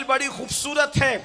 बड़ी खूबसूरत है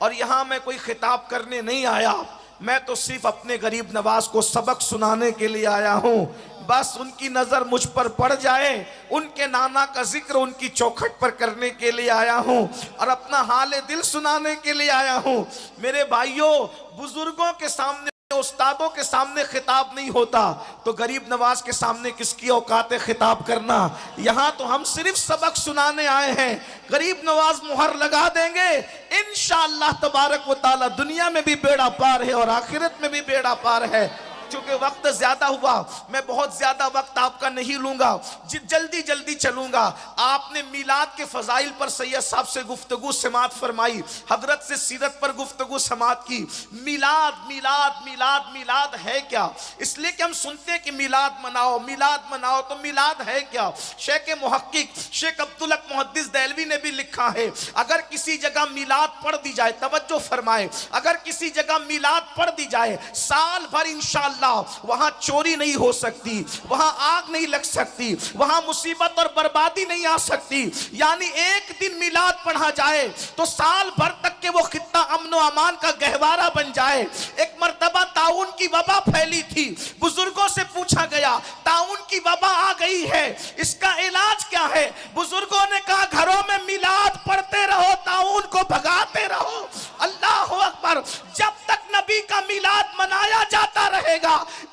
और यहाँ मैं कोई खिताब करने नहीं आया, मैं तो सिर्फ अपने गरीब नवाज को सबक सुनाने के लिए आया हूँ। बस उनकी नज़र मुझ पर पड़ जाए, उनके नाना का जिक्र उनकी चौखट पर करने के लिए आया हूँ और अपना हाल दिल सुनाने के लिए आया हूँ। मेरे भाइयों, बुजुर्गों के सामने, उस्तादों के सामने खिताब नहीं होता तो गरीब नवाज के सामने किसकी औकात है खिताब करना। यहाँ तो हम सिर्फ सबक सुनाने आए हैं। गरीब नवाज मुहर लगा देंगे इंशाअल्लाह तबारक व तआला, दुनिया में भी बेड़ा पार है और आखिरत में भी बेड़ा पार है। चूंकि वक्त ज्यादा हुआ, मैं बहुत ज्यादा वक्त आपका नहीं लूंगा, जल्दी जल्दी चलूंगा। आपने मिलाद के फजाइल पर सैयद साहब से गुफ्तगू समात फरमाई, हजरत से सीरत पर गुफ्तगू समात की। मिलाद मिलाद मिलाद मिलाद है क्या? इसलिए कि हम सुनते हैं कि मिलाद मनाओ मिलाद मनाओ, तो मिलाद है क्या? शेख मुहक्किक शेख अब्दुल हक मुहद्दिस देहलवी ने भी लिखा है, अगर किसी जगह मिलाद पढ़ दी जाए, तवज्जो फरमाए, अगर किसी जगह मिलाद पढ़ दी जाए, साल भर इंशाअल्लाह वहां चोरी नहीं हो सकती, वहां आग नहीं लग सकती, वहां मुसीबत और बर्बादी नहीं आ सकती। यानी एक दिन मिलाद पढ़ा जाए तो साल भर तक के वो खित्ता अमन व अमान का गहवारा बन जाए। एक मर्तबा ताउन की वबा फैली थी, बुजुर्गों से पूछा गया ताउन की वबा आ गई है, इसका इलाज क्या है? बुजुर्गों ने कहा घरों में मिलाद पढ़ते रहो, ताउन को भगाते रहो। अल्लाह अकबर। जब तक नबी का मिलाद मनाया जाता रहेगा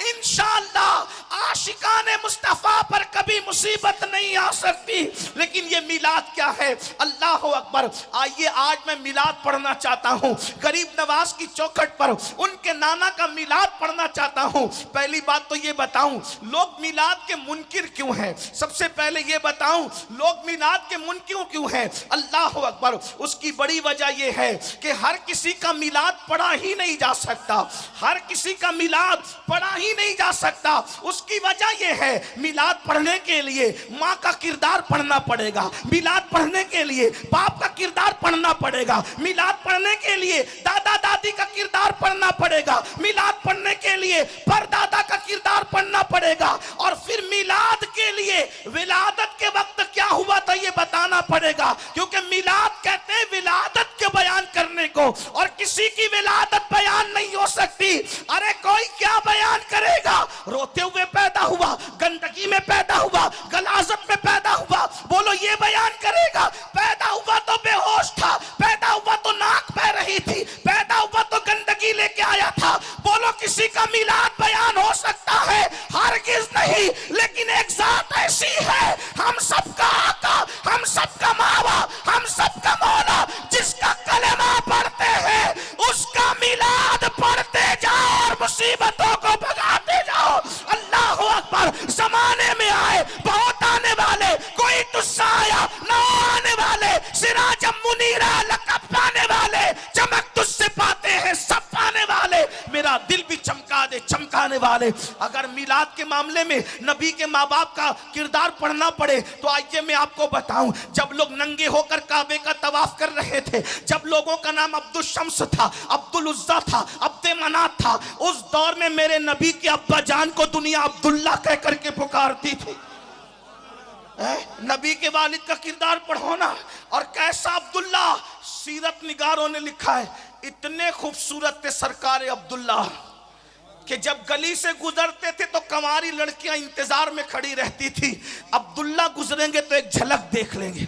इंशाअल्लाह आशिकाने मुस्तफा पर कभी मुसीबत नहीं आ सकती। लेकिन ये मिलाद क्या है? अल्लाह अकबर। आइए आज मैं मिलाद पढ़ना चाहता हूँ, गरीब नवाज की चौखट पर उनके नाना का मिलाद पढ़ना चाहता हूँ। पहली बात तो ये बताऊं, लोग मिलाद के मुनकिर क्यों हैं? सबसे पहले ये बताऊं, लोग मिलाद के मुनकिर क्यों हैं? अल्लाह अकबर। उसकी बड़ी वजह यह है कि हर किसी का मिलाद पढ़ा ही नहीं जा सकता, हर किसी का मिलाद पढ़ा ही नहीं जा सकता। उसकी वजह यह है, मिलाद पढ़ने के लिए माँ का किरदार पढ़ना पड़ेगा, मिलाद पढ़ने के लिए बाप का किरदार पढ़ना पड़ेगा, मिलाद पढ़ने के लिए दादा दादी का किरदार पढ़ना पड़ेगा, मिलाद पढ़ने के लिए परदादा का किरदार पढ़ना पड़ेगा, और फिर मिलाद के लिए विलादत के वक्त क्या हुआ था ये बताना पड़ेगा। क्योंकि मिलाद कहते हैं विलादत के बयान करने को, और किसी की विलादत बयान नहीं हो सकती। अरे कोई क्या बयान करेगा? रोते हुए पैदा हुआ, गंदगी में पैदा हुआ, गलाजत में पैदा हुआ, बोलो ये बयान करेगा? पैदा हुआ तो बेहोश था, पैदा हुआ तो नाक बह रही थी, पैदा हुआ तो गंदगी लेके आया था, बोलो किसी का मिलाद बयान हो सकता है? हरगिज नहीं। लेकिन एक जात ऐसी है, हम सबका आका, हम सबका मावा, हम सबका मौला, जिसका कलेमा पढ़ते हैं उसका मिलाद पढ़ते जाओ और मुसीबतों को भगाते जाओ। अल्लाह अकबर। जमाने में आए बहुत आने वाले, कोई तुस्सा आया ना आने वाले, सिराज मुनीरा लक़ब पाने वाले, चमक तुझसे पाते हैं सब पाने वाले, मेरा दिल भी चमका दे चमकाने वाले। अगर मिलाद के मामले में नबी के माँ बाप का किरदार पढ़ना पड़े तो आइए मैं आपको बताऊं, जब लोग नंगे होकर काबे का तवाफ कर रहे थे, जब लोगों का नाम अब्दुल शम्स था, अब्दुल उज़्ज़ा था, अब्दे मनात था, उस दौर में मेरे नबी के अब्बा जान को दुनिया अब्दुल्ला कह करके पुकारती थी। नबी के वालिद का किरदार पढ़ो ना, और कैसा अब्दुल्ला। सीरत निगारों ने लिखा है, इतने खूबसूरत थे सरकार अब्दुल्ला कि जब गली से गुजरते थे तो कंवारी लड़कियां इंतजार में खड़ी रहती थी, अब्दुल्ला गुजरेंगे तो एक झलक देख लेंगे।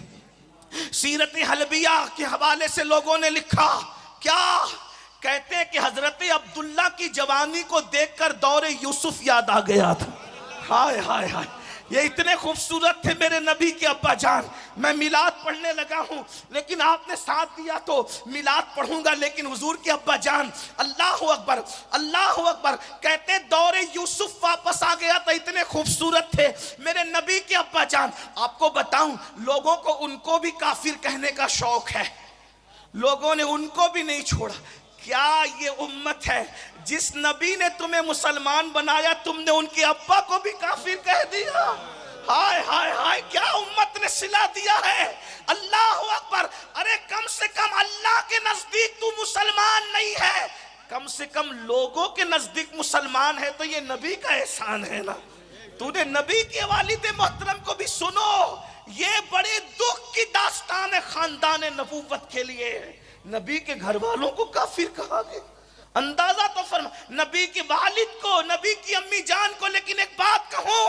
सीरत हलबिया के हवाले से लोगों ने लिखा, क्या कहते हैं कि हजरत अब्दुल्ला की जवानी को देखकर दौरे यूसुफ याद आ गया था। हाय हाय हाय, ये इतने खूबसूरत थे मेरे नबी के अब्बा जान। मैं मिलाद पढ़ने लगा हूँ, लेकिन आपने साथ दिया तो मिलाद पढ़ूंगा, लेकिन हुजूर के अब्बा जान, अल्लाह अकबर अल्लाह अकबर। कहते दौरे यूसुफ वापस आ गया था, इतने खूबसूरत थे मेरे नबी के अब्बा जान। आपको बताऊं, लोगों को उनको भी काफिर कहने का शौक है, लोगों ने उनको भी नहीं छोड़ा। क्या ये उम्मत है, जिस नबी ने तुम्हें मुसलमान बनाया तुमने उनके अब्बा को भी काफिर कह दिया। हाय हाय हाय, क्या उम्मत ने सिला दिया है। अल्लाह अकबर। अरे कम से कम अल्लाह के नजदीक तू मुसलमान नहीं है, कम से कम लोगों के नजदीक मुसलमान है, तो ये नबी का एहसान है ना। तूने नबी के वालिद मोहतरम को भी सुनो, ये बड़े दुख की दास्तान है खानदान नबूवत के लिए। नबी के घर वालों को काफिर कहा गया। अंदाजा तो फरमा, नबी के वालिद को, नबी की अम्मी जान को। लेकिन एक बात कहूं,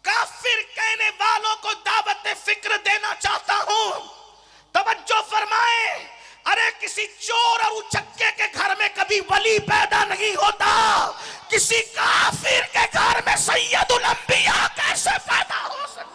काफिर कहने वालों को दावत फिक्र देना चाहता हूं, तवज्जो फरमाए। अरे किसी चोर और उचक्के के घर में कभी वली पैदा नहीं होता, किसी काफिर के घर में सैयदुल अंबिया कैसे पैदा हो सकता?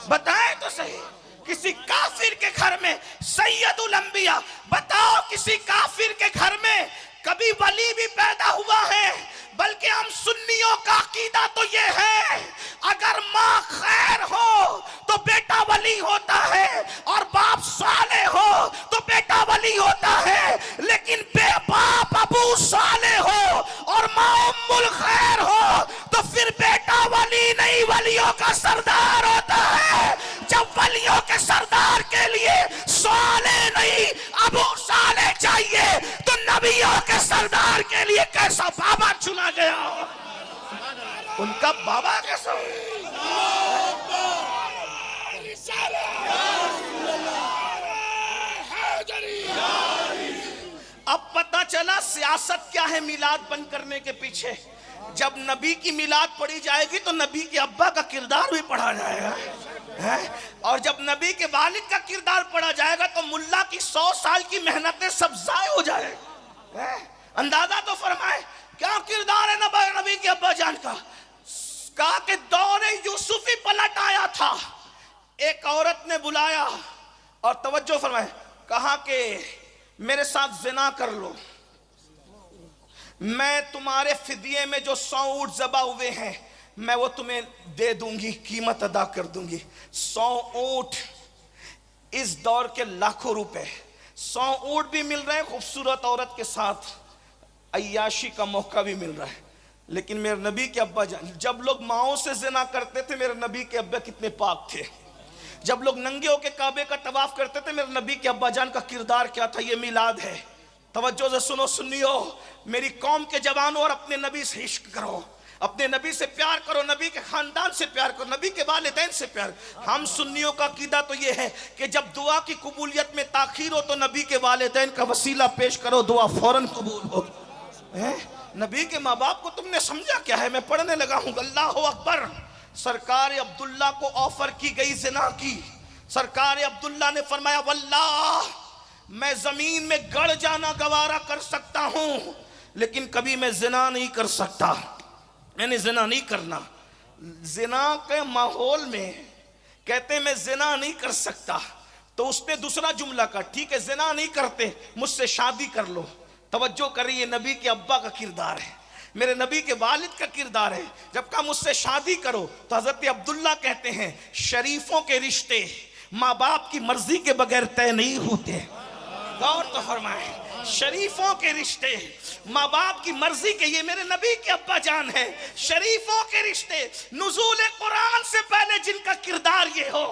बताएं तो सही, किसी काफिर के घर में सैयदुल अंबिया, बताओ किसी काफिर के घर में कभी वली भी पैदा हुआ है? बल्कि हम सुन्नियों का अकीदा तो ये है, अगर माँ खैर हो तो बेटा वली होता है, और बाप साले हो तो बेटा वली होता है। लेकिन बेबाप अबू साले हो और माँ उम्मुल खैर हो तो फिर बेटा वली नहीं, वलियों का सरदार होता है। जब वलियों के सरदार के लिए साले नहीं अबू साले चाहिए, तो नबियों के सरदार के लिए कैसा बाबा चुना गया? उनका बाबा कैसा? अब पता चला सियासत क्या है मिलाद बंद करने के पीछे। जब नबी की मिलाद पढ़ी जाएगी तो नबी के अब्बा का किरदार भी पढ़ा जाएगा है? और जब नबी के वालिद का किरदार पढ़ा जाएगा तो मुल्ला की 100 साल की मेहनतें सब जाए हो जाएगी। अंदाजा तो फरमाए क्या किरदार है नबी के अब्बा जान का। कहा कि दौरे यूसुफी पलट आया था, एक औरत ने बुलाया और तवज्जो फरमाए, कहा कि मेरे साथ जिना कर लो, मैं तुम्हारे फिदिये में जो 100 ऊंट ज़बा हुए हैं मैं वो तुम्हें दे दूंगी, कीमत अदा कर दूंगी। 100 ऊंट इस दौर के लाखों रुपए। 100 ऊंट भी मिल रहे हैं, खूबसूरत औरत के साथ अय्याशी का मौका भी मिल रहा है। लेकिन मेरे नबी के अब्बा जान, जब लोग माओं से जिना करते थे, मेरे नबी के अब्बा कितने पाक थे। जब लोग नंगे होके काबे का तवाफ करते थे, मेरे नबी के अब्बा जान का किरदार क्या था? ये मिलाद है। तवज्जो से सुनो सुनियो, मेरी कौम के जवानों, और अपने नबी से इश्क करो, अपने नबी से प्यार करो, नबी के खानदान से प्यार करो, नबी के वालिदैन से प्यार। हम सुन्नियों का अकीदा तो ये है कि जब दुआ की कबूलियत में ताखीर हो तो नबी के वालिदैन का वसीला पेश करो, दुआ फौरन कबूल हो। नबी के माँ बाप को तुमने समझा क्या है? मैं पढ़ने लगा हूँ, अल्लाह अकबर। सरकार अब्दुल्ला को ऑफर की गई जिना की। सरकार अब्दुल्ला ने फरमाया, वल्लाह मैं जमीन में गड़ जाना गवारा कर सकता हूं, लेकिन कभी मैं जिना नहीं कर सकता, मैंने जिना नहीं करना। जिना के माहौल में कहते मैं जिना नहीं कर सकता, तो उसने दूसरा जुमला कहा, ठीक है जिना नहीं करते, मुझसे शादी कर लो। तवज्जो करिए, नबी के अब्बा का किरदार है, मेरे नबी के वालिद का किरदार है। जब कहा मुझसे शादी करो, तो हजरत अब्दुल्ला कहते हैं, शरीफों के रिश्ते माँ बाप की मर्जी के बगैर तय नहीं होते। गौर तो फरमाए, शरीफों के रिश्ते माँ बाप की मर्जी के, ये मेरे नबी के अब्बा जान है। शरीफों के रिश्ते, नुज़ूल कुरान से पहले जिनका किरदार ये हो,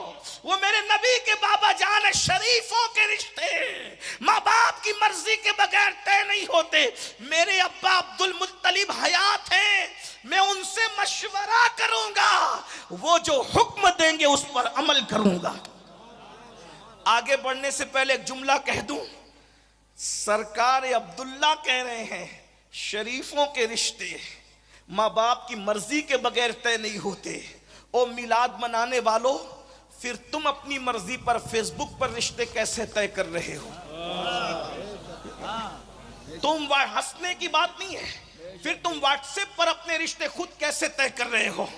वो मेरे नबी के बाबा जान है। शरीफों के रिश्ते माँ बाप की मर्जी के बगैर तय नहीं होते। मेरे अब्बा अब्दुल मुत्तलिब हयात हैं, मैं उनसे मशवरा करूंगा, वो जो हुक्म देंगे उस पर अमल करूंगा। आगे बढ़ने से पहले एक जुमला कह दूं, सरकार अब्दुल्ला कह रहे हैं शरीफों के रिश्ते माँ बाप की मर्जी के बगैर तय नहीं होते। ओ मिलाद मनाने वालों, फिर तुम अपनी मर्जी पर फेसबुक पर रिश्ते कैसे तय कर रहे हो? तुम हंसने की बात नहीं है, फिर तुम व्हाट्सएप पर अपने रिश्ते खुद कैसे तय कर रहे हो?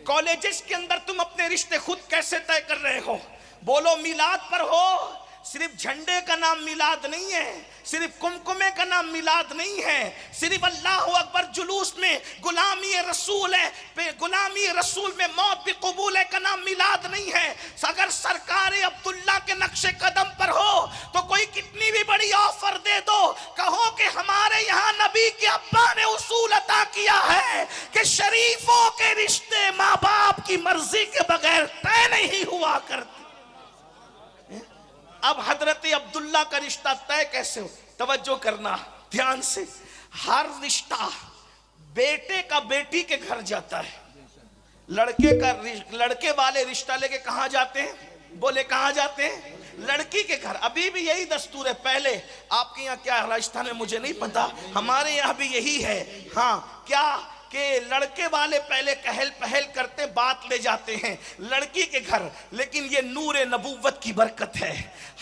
कॉलेजेस के अंदर तुम अपने रिश्ते खुद कैसे तय कर रहे हो? बोलो मिलाद पर हो, सिर्फ झंडे का नाम मिलाद नहीं है, सिर्फ कुमकुमे का नाम मिलाद नहीं है, सिर्फ अल्लाह अकबर जुलूस में गुलामी रसूल है, गुलामी रसूल में मौत भी कबूल है का नाम मिलाद नहीं है। अगर सरकार अब्दुल्ला के नक्शे कदम पर हो तो कोई कितनी भी बड़ी ऑफर दे दो, कहो कि हमारे यहाँ नबी के अब्बा ने उसूल अता किया है कि शरीफों के रिश्ते माँ बाप की मर्जी के बगैर तय नहीं हुआ करते। अब हजरत अब्दुल्ला का रिश्ता तय कैसे हो? तवज्जो करना ध्यान से, हर रिश्ता बेटे का बेटी के घर जाता है, लड़के वाले रिश्ता लेके कहाँ जाते हैं? बोले कहाँ जाते हैं? लड़की के घर। अभी भी यही दस्तूर है। पहले आपके यहाँ क्या राजस्थान में मुझे नहीं पता, हमारे यहाँ भी यही है। हाँ, क्या कि लड़के वाले पहले कहल पहल करते, बात ले जाते हैं लड़की के घर। लेकिन ये नूर नबूवत की बरकत है।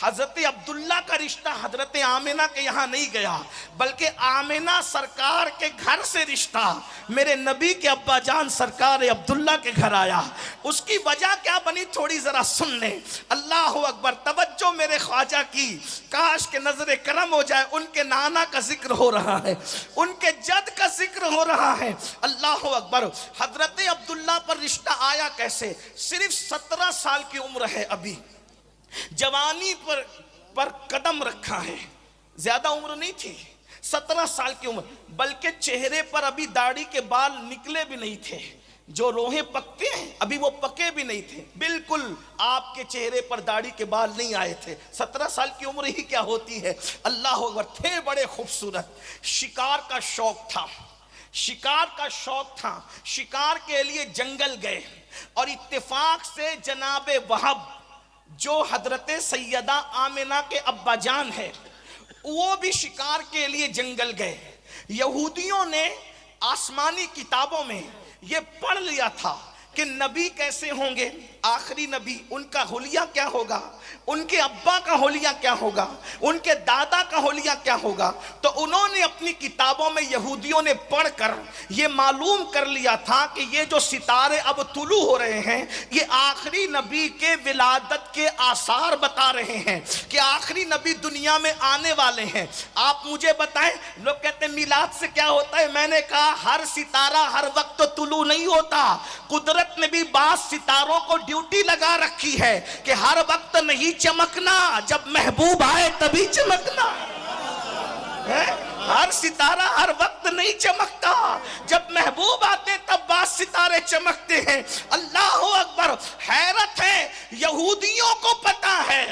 हजरत अब्दुल्ला का रिश्ता हजरत आमिना के यहाँ नहीं गया, बल्कि आमिना सरकार के घर से रिश्ता मेरे नबी के अब्बा जान सरकार अब्दुल्ला के घर आया। उसकी वजह क्या बनी, थोड़ी जरा सुन लें। अल्लाह अकबर, तवज्जो मेरे ख्वाजा की। काश के नजरे करम हो जाए। उनके नाना का जिक्र हो रहा है, उनके जद का जिक्र हो रहा है। अल्लाह अकबर। हजरत अब्दुल्ला पर रिश्ता आया कैसे? सिर्फ 17 साल की उम्र है, अभी जवानी पर कदम रखा है। ज्यादा उम्र नहीं थी, 17 साल की उम्र। बल्कि चेहरे पर अभी दाढ़ी के बाल निकले भी नहीं थे। जो रोहे पकते हैं अभी वो पके भी नहीं थे। बिल्कुल आपके चेहरे पर दाढ़ी के बाल नहीं आए थे। 17 साल की उम्र ही क्या होती है। अल्लाह अकबर। थे बड़े खूबसूरत। शिकार का शौक था, शिकार का शौक था। शिकार के लिए जंगल गए और इत्तेफाक से जनाबे वहब जो हजरत सैयदा आमिना के अब्बा जान है, वो भी शिकार के लिए जंगल गए। यहूदियों ने आसमानी किताबों में ये पढ़ लिया था कि नबी कैसे होंगे, आखिरी नबी, उनका हुलिया क्या होगा, उनके अब्बा का हुलिया क्या होगा, उनके दादा का हुलिया क्या होगा। तो उन्होंने अपनी किताबों में, यहूदियों ने पढ़कर ये मालूम कर लिया था कि ये जो सितारे अब तुलू हो रहे हैं, ये आखिरी नबी के विलादत के आसार बता रहे हैं कि आखिरी नबी दुनिया में आने वाले हैं। आप मुझे बताएं, लोग कहते हैं मिलाद से क्या होता है। मैंने कहा हर सितारा हर वक्त तुलू नहीं होता। कुदरत ने भी बात सितारों को ड्यूटी लगा रखी है कि हर वक्त नहीं चमकना, जब महबूब आए तभी चमकना है। हर सितारा हर वक्त नहीं चमकता, जब महबूब आते तब बात सितारे चमकते हैं। अल्लाह अकबर। हैरत है, यहूदियों को पता है,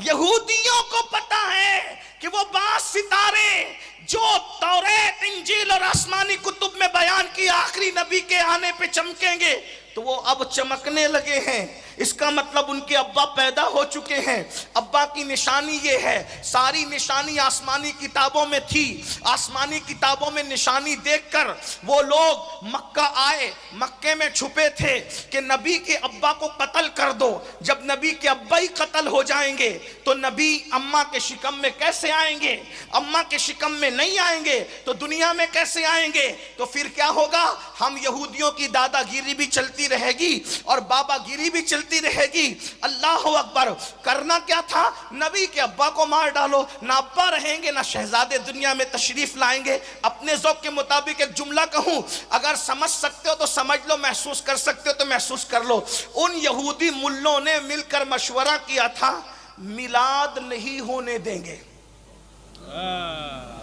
यहूदियों को पता है कि वो बात सितारे जो तौरात, इंजील और आसमानी कुतुब में बयान की आखिरी नबी के आने पे चमकेंगे, तो वो अब चमकने लगे हैं। इसका मतलब उनके अब्बा पैदा हो चुके हैं। अब्बा की निशानी ये है। सारी निशानी आसमानी किताबों में थी। आसमानी किताबों में निशानी देखकर वो लोग मक्का आए, मक्के में छुपे थे कि नबी के अब्बा को कत्ल कर दो। जब नबी के अब्बा ही कत्ल हो जाएंगे तो नबी अम्मा के शिकम में कैसे आएंगे, अम्मा के शिकम में नहीं आएंगे तो दुनिया में कैसे आएंगे। तो फिर क्या होगा, हम यहूदियों की दादागिरी भी चलती रहेगी और बाबागिरी भी चलती रहेगी। अल्लाह अकबर। करना क्या था, नबी के अब्बा को मार डालो। ना अब्बा रहेंगे ना शहजादे दुनिया में तशरीफ लाएंगे। अपने ज़ौक़ के मुताबिक एक जुमला कहूं, अगर समझ सकते हो तो समझ लो, महसूस कर सकते हो तो महसूस कर लो। उन यहूदी मुल्लों ने मिलकर मशवरा किया था, मिलाद नहीं होने देंगे।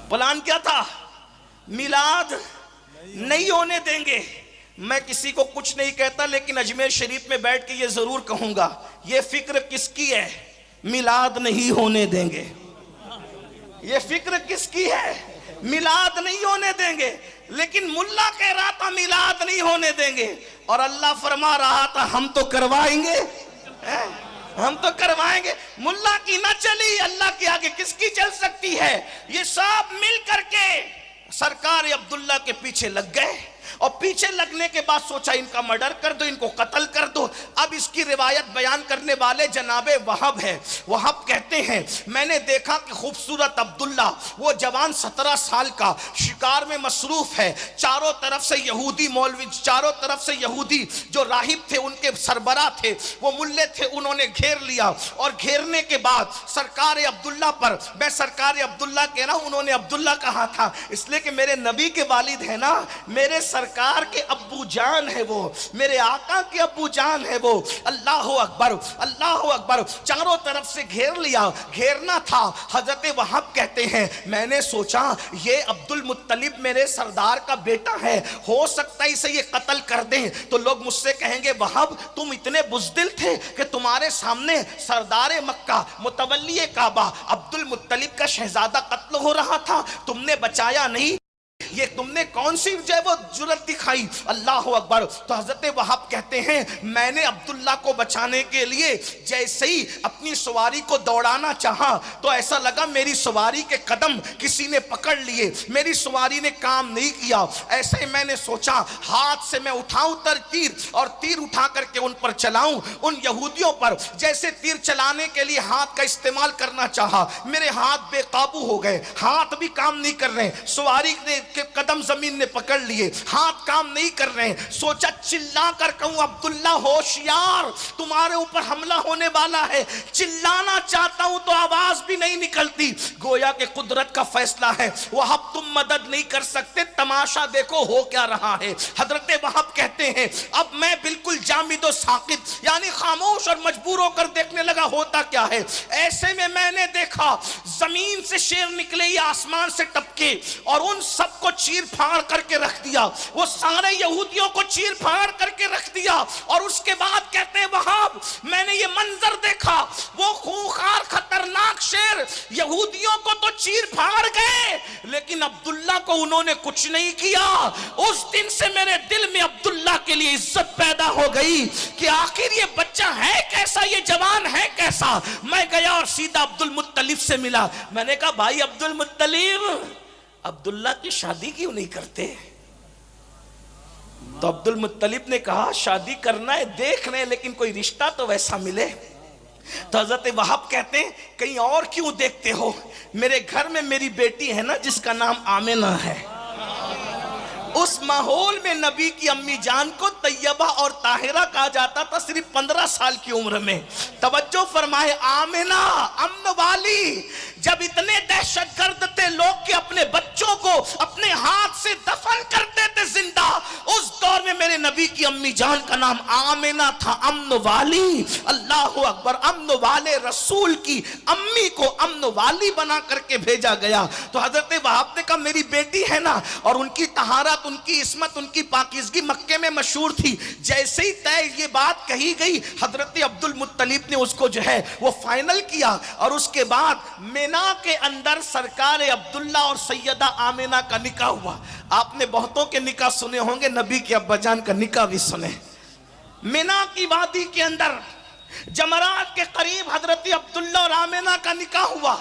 प्लान क्या था, मिलाद नहीं होने देंगे। मैं किसी को कुछ नहीं कहता, लेकिन अजमेर शरीफ में बैठ के ये जरूर कहूंगा, ये फिक्र किसकी है, मिलाद नहीं होने देंगे। ये फिक्र किसकी है, मिलाद नहीं होने देंगे। लेकिन मुल्ला कह रहा था मिलाद नहीं होने देंगे, और अल्लाह फरमा रहा था हम तो करवाएंगे, हम तो करवाएंगे। मुल्ला की ना चली, अल्लाह के आगे किसकी चल सकती है। ये सब मिल करके सरकार अब्दुल्ला के पीछे लग गए, और पीछे लगने के बाद सोचा इनका मर्डर कर दो, इनको कत्ल कर दो। अब इसकी रिवायत बयान करने वाले जनाबे वहब है। वहब कहते हैं मैंने देखा कि खूबसूरत अब्दुल्ला, वो जवान 17 साल का, शिकार में मसरूफ है। चारों तरफ से यहूदी मौलवी, चारों तरफ से यहूदी जो राहिब थे, उनके सरबरा थे, वो मुल्ले थे, उन्होंने घेर लिया। और घेरने के बाद सरकार अब्दुल्ला पर, मैं सरकार अब्दुल्ला कह रहा हूं, उन्होंने अब्दुल्ला कहा था इसलिए कि मेरे नबी के वालिद है ना, मेरे सरकार के अब्बू जान है वो, मेरे आका के अब्बू जान है वो। अल्लाह अकबर, अल्लाह अकबर। चारों तरफ से घेर लिया, घेरना था। हजरत वहाब कहते हैं मैंने सोचा ये अब्दुल मुत्तलिब मेरे सरदार का बेटा है, हो सकता है इसे ये कत्ल कर दें। तो लोग मुझसे कहेंगे वहाब तुम इतने बुज़दिल थे कि तुम्हारे सामने सरदार मक्का, मुतवल्ली काबा अब्दुल मुत्तलिब का शहजादा कत्ल हो रहा था, तुमने बचाया नहीं। ये तुमने कौन सी जो है वो जुर्रत दिखाई? अल्लाह अकबर। तो हजरत वहाब कहते हैं मैंने अब्दुल्ला को बचाने के लिए जैसे ही अपनी सवारी को दौड़ाना चाहा तो ऐसा लगा मेरी सवारी के कदम किसी ने पकड़ लिए, मेरी सवारी ने काम नहीं किया। ऐसे ही मैंने सोचा हाथ से मैं उठाऊं तीर और तीर उठा करके उन पर चलाऊं, उन यहूदियों पर। जैसे तीर चलाने के लिए हाथ का इस्तेमाल करना चाहा, मेरे हाथ बेकाबू हो गए, हाथ भी काम नहीं कर रहे, सवारी ने के कदम जमीन ने पकड़ लिए, हाथ काम नहीं कर रहे। सोचा चिल्ला कर कहूं अब्दुल्ला होशियार, तुम्हारे ऊपर हमला होने वाला है। चिल्लाना चाहता हूं तो आवाज भी नहीं निकलती। गोया के कुदरत का फैसला है, वहाब तुम मदद नहीं कर सकते, तमाशा देखो हो क्या रहा है। हजरत वहाब कहते हैं अब मैं बिल्कुल जामिदो साकित यानी खामोश और मजबूर होकर देखने लगा होता क्या है। ऐसे में मैंने देखा जमीन से शेर निकले या आसमान से टपके और उन सबको चीर फाड़ करके रख दिया, वो सारे यहूदियों को चीर फाड़ करके रख दिया। और उसके बाद कहते हैं वहाब मैंने ये मंजर देखा, वो खूंखार खतरनाक शेर यहूदियों को तो चीर फाड़ गए लेकिन अब्दुल्ला को उन्होंने कुछ नहीं किया। उस दिन से मेरे दिल में अब्दुल्ला के लिए इज्जत पैदा हो गई कि आखिर ये बच्चा है कैसा, ये जवान है कैसा। मैं गया और सीधा अब्दुल मुत्तलिब से मिला। मैंने कहा भाई अब्दुल मुत्तलिब अब्दुल्ला की शादी क्यों नहीं करते? तो अब्दुल मुत्तलिब ने कहा शादी करना है देख रहे हैं लेकिन कोई रिश्ता तो वैसा मिले। तो हजरत वहाब कहते हैं कहीं और क्यों देखते हो, मेरे घर में मेरी बेटी है ना जिसका नाम आमिना है। उस माहौल में नबी की अम्मी जान को तैयबा और ताहिरा कहा जाता था सिर्फ 15 साल की उम्र में। तवज्जो फरमाए आमिना अम्न वाली, जब इतने दहशतगर्द थे लोग कि अपने बच्चों को अपने हाथ से दफन करते थे जिंदा, उस दौर में मेरे नबी की अम्मी जान का नाम आमिना था, अम्न वाली। अल्लाह अकबर। अम्न वाले रसूल की अम्मी को अम्न वाली बना करके भेजा गया। तो हजरत वहाब ने कहा मेरी बेटी है ना, और उनकी तहारत उनकी इस्मत उनकी पाकीज़गी मक्के में मशहूर थी। जैसे ही तय ये बात कही गई हजरत अब्दुल मुत्तलिब ने उसको जो है वो फाइनल किया और उसके बाद मिना के अंदर सरकार अब्दुल्ला और सैयदा आमिना का निकाह हुआ। आपने बहुतों के निकाह सुने होंगे, नबी के अब्बाजान का निकाह भी सुने। मिना की वादी के अंदर जमरात के करीब हजरत अब्दुल्ला और आमिना का निकाह हुआ।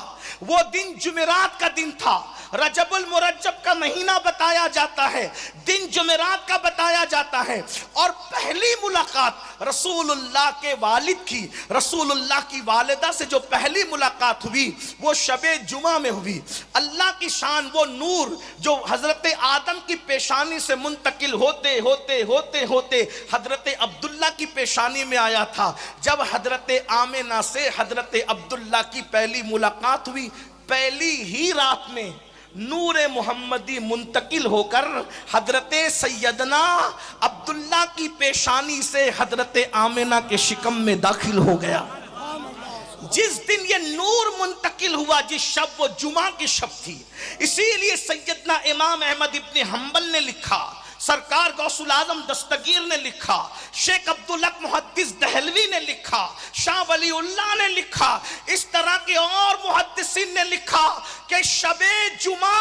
वो दिन जुमेरात का दिन था, रजबुल मुरज्जब का महीना बताया जाता है, दिन जुमेरात का बताया जाता है। और पहली मुलाकात रसूलुल्लाह के वालिद की, रसूलुल्लाह की वालिदा से जो पहली मुलाकात हुई वो शबे जुमा में हुई। अल्लाह की शान, वो नूर जो हजरत आदम की पेशानी से मुंतकिल होते होते होते होते हजरत अब्दुल्ला की पेशानी में आया था। जब हजरत आमिना से हजरत अब्दुल्ला की पहली मुलाकात हुई, पहली ही रात में नूर मोहम्मदी मुंतकिल होकर हजरत सैयदना अब्दुल्ला की पेशानी से हजरत आमिना के शिकम में दाखिल हो गया। जिस दिन ये नूर मुंतकिल हुआ, जिस शब वो जुमा की शब थी, इसीलिए सैयदना इमाम अहमद इब्न हंबल ने लिखा, सरकार गौसुल आजम दस्तगीर ने लिखा, शेख अब्दुल हक मुहद्दिस दहलवी ने लिखा, शाह वलीउल्लाह ने लिखा, इस तरह के और मुहद्दिसीन ने लिखा कि शबे जुमा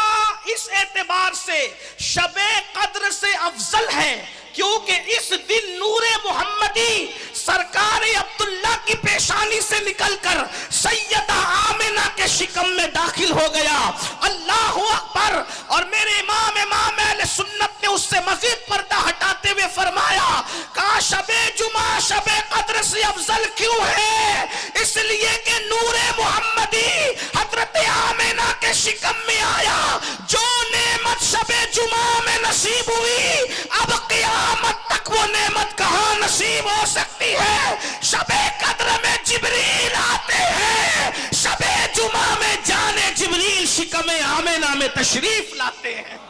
इस एतबार से शबे कद्र से अफजल है क्योंकि इस दिन नूरे मोहम्मदी सरकार अब्दुल्ला की पेशानी से निकलकर सैयदा आमिना के शिकम में दाखिल हो गया। अल्लाहु अकबर। और मेरे इमाम अहले सुन्नत ने उससे मजीद पर्दा हटाते हुए फरमाया, कहा शबे जुमा शबे कद्र से अफजल क्यों है? इसलिए कि नूरे मोहम्मदी हजरत आमिना के शिकम में आया। जो नेमत शबे जुमा में नसीब हुई, अब क़यामत तक वो नेमत कहां नसीब हो सकती है? शबे कद्र में जिब्रील आते हैं, शबे जुमा में जाने जिब्रील शिकम आमिना में तशरीफ लाते हैं।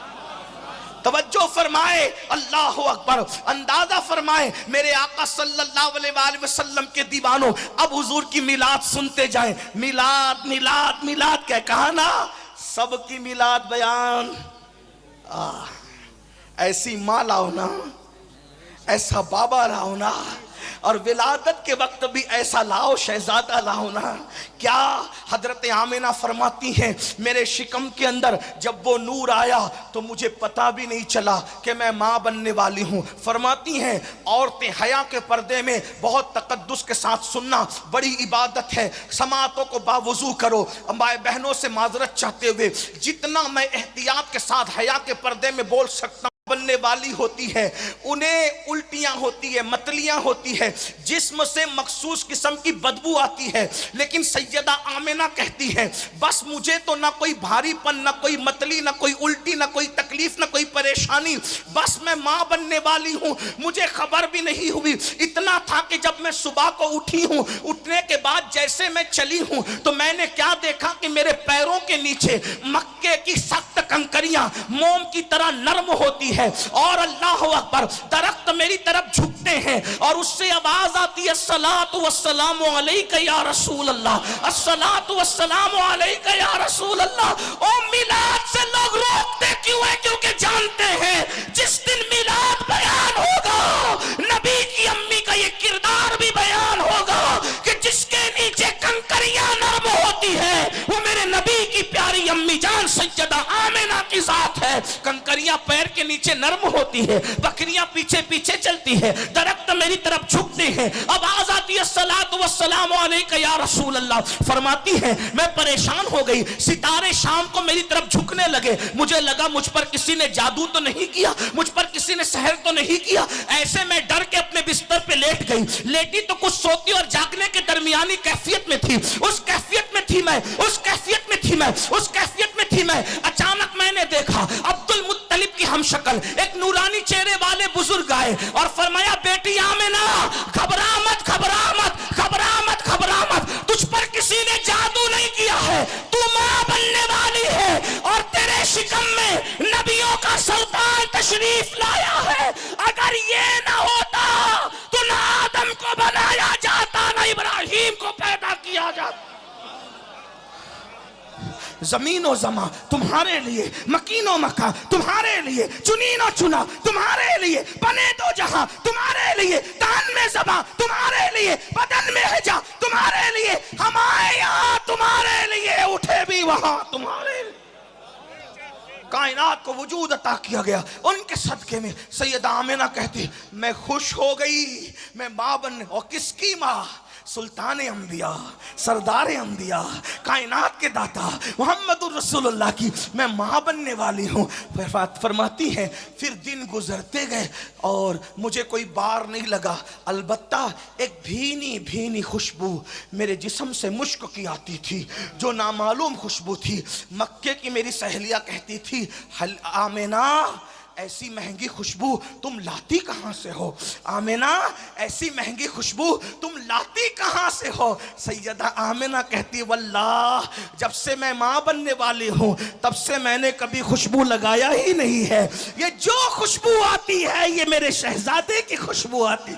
तवज्जो फरमाए, अल्लाह अकबर। अंदाजा फरमाए मेरे आका सल्लल्लाहु अलैहि वसल्लम के दीवानों, अब हुजूर की मिलाद सुनते जाएं। मिलाद मिलाद मिलाद क्या कहा ना, सबकी मिलाद बयान। ऐसी माँ लाओ ना, ऐसा बाबा लाओ ना, और विलादत के वक्त भी ऐसा लाओ शहजादा लाओ ना। क्या हजरत आमिना फरमाती हैं, मेरे शिकम के अंदर जब वो नूर आया तो मुझे पता भी नहीं चला कि मैं माँ बनने वाली हूँ। फरमाती हैं, औरतें हया के पर्दे में बहुत तकद्दुस के साथ सुनना बड़ी इबादत है, समातों को बावुजू करो। माए बहनों से माजरत चाहते हुए, जितना मैं एहतियात के साथ हया के पर्दे में बोल सकता बनने वाली होती है, उन्हें उल्टियां होती है, मतलियां होती है, जिस्म से मखसूस किस्म की बदबू आती है। लेकिन सैयदा आमिना कहती है, बस मुझे तो ना कोई भारीपन, ना कोई मतली, ना कोई उल्टी, ना कोई तकलीफ, ना कोई परेशानी, बस मैं माँ बनने वाली हूँ। मुझे खबर भी नहीं हुई। इतना था कि जब मैं सुबह को उठी हूँ, उठने के बाद जैसे मैं चली हूँ तो मैंने क्या देखा कि मेरे पैरों के नीचे मक्के की सख्त कंकरियां मोम की तरह नरम होती है और अल्लाह अकबर दरख्त मेरी तरफ झुकते हैं और उससे आवाज आती है, अस्सलातु वस्सलामु अलैका या रसूल अल्लाह, अस्सलातु वस्सलामु अलैका या रसूल अल्लाह। ओ मिलाद से लोग रोकते क्यों है? क्योंकि जानते हैं जिस दिन मिलाद बयान होगा, नबी की अम्मी का ये किरदार भी बयान होगा कि जिसके नीचे कंकरियां नरम होती है वो मेरे नबी की प्यारी अम्मी जान सैयदा आमिना की जात है। कंकरियां पैर के नीचे नरम होती है, बकरियां पीछे पीछे चलती है, दरख्त मेरी तरफ झुकते हैं, आवाज आती है सलातु वस्सलामु अलैका या रसूल अल्लाह। फरमाती है, मैं परेशान हो गई, सितारे शाम को मेरी तरफ झुकने लगे, मुझे लगा मुझ पर किसी ने जादू तो नहीं किया, मुझ पर किसी ने सहर तो नहीं किया। ऐसे में डर के अपने बिस्तर पे लेट गई। लेटी तो कुछ सोती और जागने के दरमियानी कैफियत में थी, उस कैफियत में थी मैं, उस कैफियत में थी मैं, उस कैफियत में थी मैं। अचानक मैंने देखा अब्दुल मुत्तलिब की हमशक्ल एक नूरानी चेहरे वाले बुजुर्ग आए और फरमाया, बेटी आमिना घबरा मत, घबरा मत, घबरा मत, घबरा मत, तुझ पर किसी ने जादू नहीं किया है, तू मां बनने वाली है और तेरे शिकम में नबियों का सुल्तान तशरीफ लाया है। अगर ये ना होता तो ना आदम को बनाया जाता, ना इब्राहिम को पैदा किया जाता। जमीन और जमा तुम्हारे लिए, मकीन और मका तुम्हारे लिए, चुनीन और चुना तुम्हारे लिए, बने दो जहां तुम्हारे लिए, तान में जबा तुम्हारे लिए, बदन में हिजा तुम्हारे लिए, हम आए यहाँ तुम्हारे लिए, उठे भी वहां तुम्हारे लिए। कायनात को वजूद अता किया गया उनके सदके में। सैयदा आमिना कहती, मैं खुश हो गई, मैं माँ बनने। और किसकी माँ? सुल्तान अंबिया, सरदार अंबिया, कायनात के दाता मोहम्मदुर रसूलुल्लाह की मैं माँ बनने वाली हूँ। फरमाती है, फिर दिन गुजरते गए और मुझे कोई बार नहीं लगा, अलबत्ता एक भीनी भीनी खुशबू मेरे जिस्म से मुश्क की आती थी, जो नामालूम खुशबू थी। मक्के की मेरी सहेलियाँ कहती थी, आमिना ऐसी महंगी खुशबू तुम लाती कहाँ से हो? आमिना ऐसी महंगी खुशबू तुम लाती कहाँ से हो? सैयदा आमिना कहती, वल्लाह जब से मैं माँ बनने वाली हूँ तब से मैंने कभी खुशबू लगाया ही नहीं है। ये जो खुशबू आती है ये मेरे शहजादे की खुशबू आती।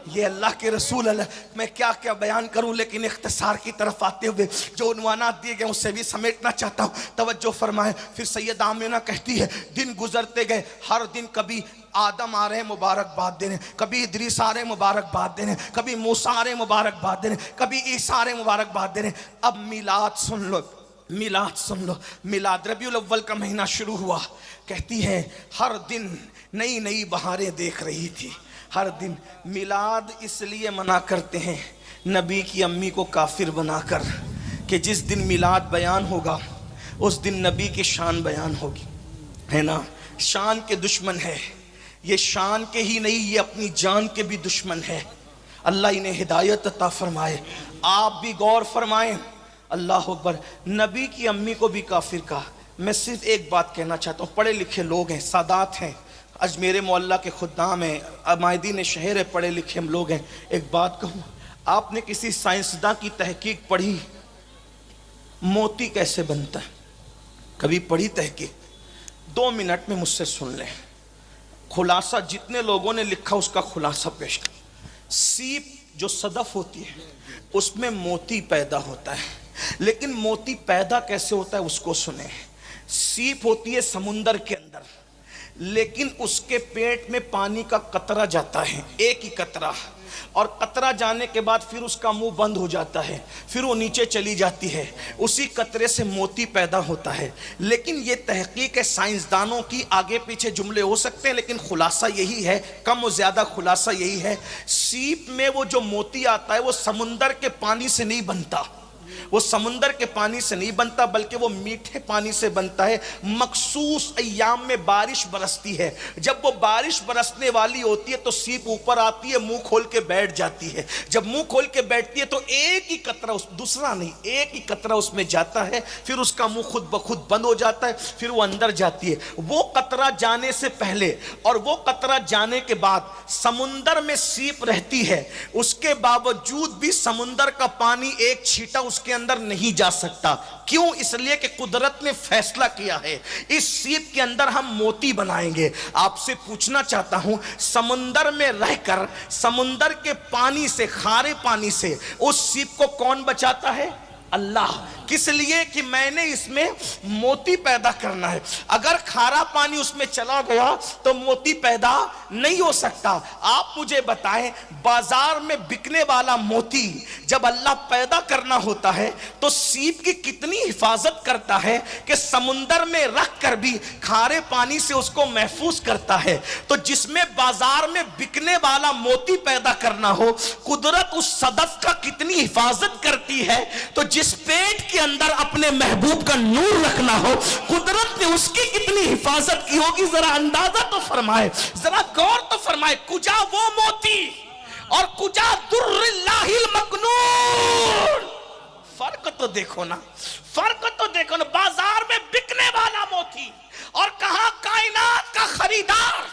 ये अल्लाह के रसूल अल्लाह, मैं क्या क्या बयान करूं, लेकिन इख्तिसार की तरफ आते हुए जो उन्वानात दिए गए उससे भी समेटना चाहता हूं, तवज्जो फरमाएं। फिर सैयदा आमिना कहती है, दिन गुजरते गए, हर दिन कभी आदम आ रहे हैं मुबारकबाद देने, कभी इदरीस आ रहे हैं मुबारकबाद देने, कभी मूसा आ रहे हैं मुबारकबाद देने, कभी ईसा आ रहे हैं मुबारकबाद देने। अब मिलाद सुन लो, मिलाद सुन लो। मिलाद रबीउल अव्वल का महीना शुरू हुआ। कहती है, हर दिन नई नई बहारें देख रही थी, हर दिन। मिलाद इसलिए मना करते हैं नबी की अम्मी को काफिर बनाकर कि जिस दिन मिलाद बयान होगा उस दिन नबी की शान बयान होगी, है ना। शान के दुश्मन है ये, शान के ही नहीं, ये अपनी जान के भी दुश्मन है। अल्लाह इन्हें हिदायत अता फरमाए, आप भी गौर फरमाएं। अल्लाह अकबर। नबी की अम्मी को भी काफिर कहा। मैं सिर्फ एक बात कहना चाहता हूँ, पढ़े लिखे लोग हैं, सादात हैं, अजमेर मोहल्ला के खुद्दाम हैं, अमायदीन शहर है, पढ़े लिखे हम लोग हैं। एक बात कहूँ, आपने किसी साइंसदान की तहकीक पढ़ी, मोती कैसे बनता है? कभी पढ़ी तहकीक? 2 मिनट में मुझसे सुन लें, खुलासा जितने लोगों ने लिखा उसका खुलासा पेश कर। सीप जो सदफ होती है उसमें मोती पैदा होता है, लेकिन मोती पैदा कैसे होता है उसको सुने। सीप होती है समुंदर के अंदर, लेकिन उसके पेट में पानी का कतरा जाता है, एक ही कतरा, और कतरा जाने के बाद फिर उसका मुंह बंद हो जाता है, फिर वो नीचे चली जाती है, उसी कतरे से मोती पैदा होता है। लेकिन ये तहकीक है साइंसदानों की, आगे पीछे जुमले हो सकते हैं लेकिन खुलासा यही है, कम और ज्यादा खुलासा यही है, सीप में वो जो मोती आता है वो समुंदर के पानी से नहीं बनता, वो समुंदर के पानी से नहीं बनता बल्कि वो मीठे पानी से बनता है। मखसूस अय्याम में बारिश बरसती है, जब वो बारिश बरसने वाली होती है तो सीप ऊपर आती है, मुंह खोल के बैठ जाती है। जब मुंह खोल के बैठती है तो एक ही कतरा, दूसरा नहीं, एक ही कतरा उसमें जाता है, फिर उसका मुंह खुद ब खुद बंद हो जाता है, फिर वो अंदर जाती है। वो कतरा जाने से पहले और वो कतरा जाने के बाद समुंदर में सीप रहती है, उसके बावजूद भी समुंदर का पानी एक छींटा उसके अंदर नहीं जा सकता। क्यों? इसलिए कि कुदरत ने फैसला किया है इस सीप के अंदर हम मोती बनाएंगे। आपसे पूछना चाहता हूं, समुंदर में रहकर समुंदर के पानी से, खारे पानी से उस सीप को कौन बचाता है? अल्लाह। किस लिए? कि मैंने इसमें मोती पैदा करना है। अगर खारा पानी उसमें चला गया तो मोती पैदा नहीं हो सकता। आप मुझे बताएं, बाजार में बिकने वाला मोती जब अल्लाह पैदा करना होता है तो सीप की कितनी हिफाजत करता है कि समुंदर में रख कर भी खारे पानी से उसको महफूज करता है। तो जिसमें बाजार में बिकने वाला मोती पैदा करना हो, कुदरत उस सदफ का कितनी हिफाजत करती है। तो जिस पेट के अंदर अपने महबूब का नूर रखना हो, कुदरत ने उसकी कितनी हिफाजत की होगी, जरा अंदाजा तो फरमाए, जरा गौर तो फरमाए। कुजा वो मोती और कुजा दुर्रिल्लाहिल मकनून, फर्क तो देखो ना, फर्क तो देखो ना। बाजार में बिकने वाला मोती और कहां कायनात का खरीदार,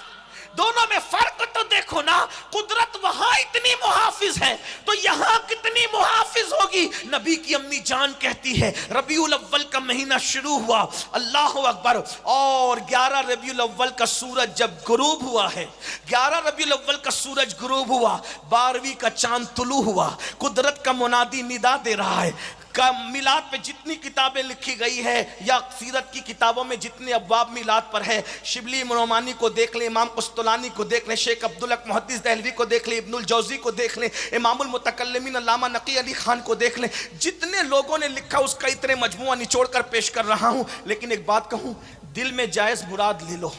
दोनों में फर्क तो देखो ना। कुदरत वहां इतनी मुहाफिज है तो यहां कितनी मुहाफिज होगी। नबी की अम्मी जान कहती है, रबीउल अव्वल का महीना शुरू हुआ, अल्लाह अकबर, और 11 रबीउल अव्वल का सूरज जब गुरूब हुआ है, 11 रबीउल अव्वल का सूरज गुरूब हुआ, 12वीं का चांद तुलू हुआ, कुदरत का मुनादी निदा दे रहा है। का मिलाद पे जितनी किताबें लिखी गई है या सीरत की किताबों में जितने अब्वाब मिलाद पर है, शिबली नोमानी को देख लें, इमाम कुस्तलानी को देख लें, शेख अब्दुल हक मुहद्दिस दहलवी को देख लें, इब्नुल जौजी को देख लें, इमामुल मुतकल्लिमीन अल्लामा नकी अली खान को देख लें, जितने लोगों ने लिखा उसका इतने मजमुआ निचोड़ कर पेश कर रहा हूं। लेकिन एक बात कहूं, दिल में जायज़ मुराद ले लो,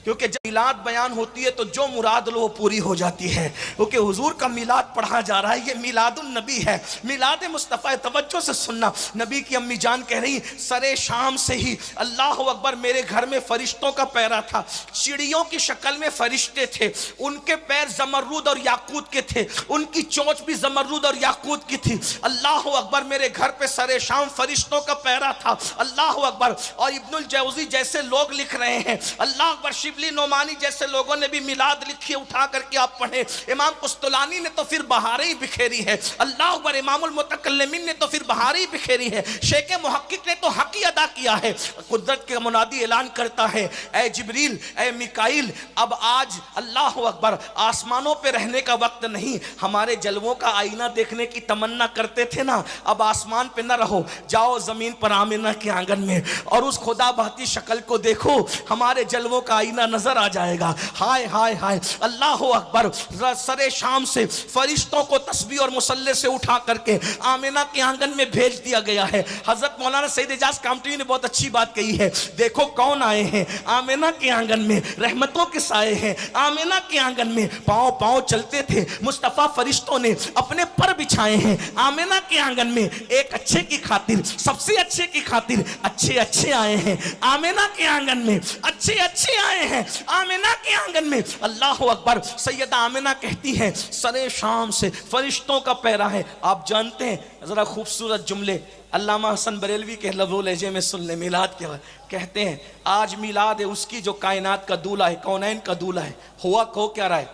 क्योंकि जब मिलाद बयान होती है तो जो मुराद लो वो पूरी हो जाती है। क्योंकि हुजूर का मिलाद पढ़ा जा रहा है, ये मिलादुन नबी है, मिलाद मुस्तफ़ा। तवज्जो से सुनना, नबी की अम्मी जान कह रही, सरे शाम से ही अल्लाह अकबर मेरे घर में फरिश्तों का पैरा था, चिड़ियों की शक्ल में फरिश्ते थे, उनके पैर जमरूद और याकूत के थे, उनकी चोंच भी जमरूद और याकूत की थी। अल्लाह अकबर, मेरे घर पे सरे शाम फरिश्तों का पैरा था, अल्लाह अकबर। और इब्नुल जौजी जैसे लोग लिख रहे हैं, अल्लाह अकबर, शिबली नोमानी जैसे लोगों ने भी मिलाद लिखी, उठा करके आप पढ़े। इमाम कुस्तलानी ने तो फिर बहारें ही बिखेरी है, अल्लाह अकबर। इमामुल मुतकल्लिमीन ने तो फिर बहारें ही बिखेरी है, शेख मुहक्किक ने तो हक ही अदा किया है। कुदरत के मुनादी ऐलान करता है, ए जिब्रील, ए मिकाइल, अब आज अल्लाह अकबर आसमानों पे रहने का वक्त नहीं। हमारे जलवों का आईना देखने की तमन्ना करते थे ना, अब आसमान पे ना रहो, जाओ जमीन पर आमिना के आंगन में और उस खुदा बहती शक्ल को देखो, हमारे जलवों का आईना नजर आ जाएगा। हाय हाय हाय, अल्लाह अकबर। सरे शाम से फरिश्तों को तस्बीह और मुसल्ले से उठा करके आमिना के आंगन में भेज दिया गया है। हजरत मौलाना सईद एजाज कामठी ने बहुत अच्छी बात कही है, देखो कौन आए हैं आमिना के आंगन में, रहमतों के साए हैं आमिना के आंगन में। पांव पांव चलते थे मुस्तफा, फरिश्तों ने अपने पर बिछाए हैं आमिना के आंगन में, एक अच्छे की खातिर, सबसे अच्छे की खातिर। अच्छे अच्छे आए हैं आमिना के आंगन में, अच्छे अच्छे आए हैं आमिना के आंगन में। अल्लाह अकबर। सैयदा आमिना कहती हैं, सरे शाम से फरिश्तों का पैरा है। आप जानते हैं, जरा खूबसूरत जुमले अल्लामा हसन बरेलवी के लफ्ज़ो लहजे में सुन ले। मिलाद के कहते हैं, आज मिलाद है उसकी जो कायनात का दूल्हा है, कौनैन का दूल्हा है। हुआ को क्या रहा है,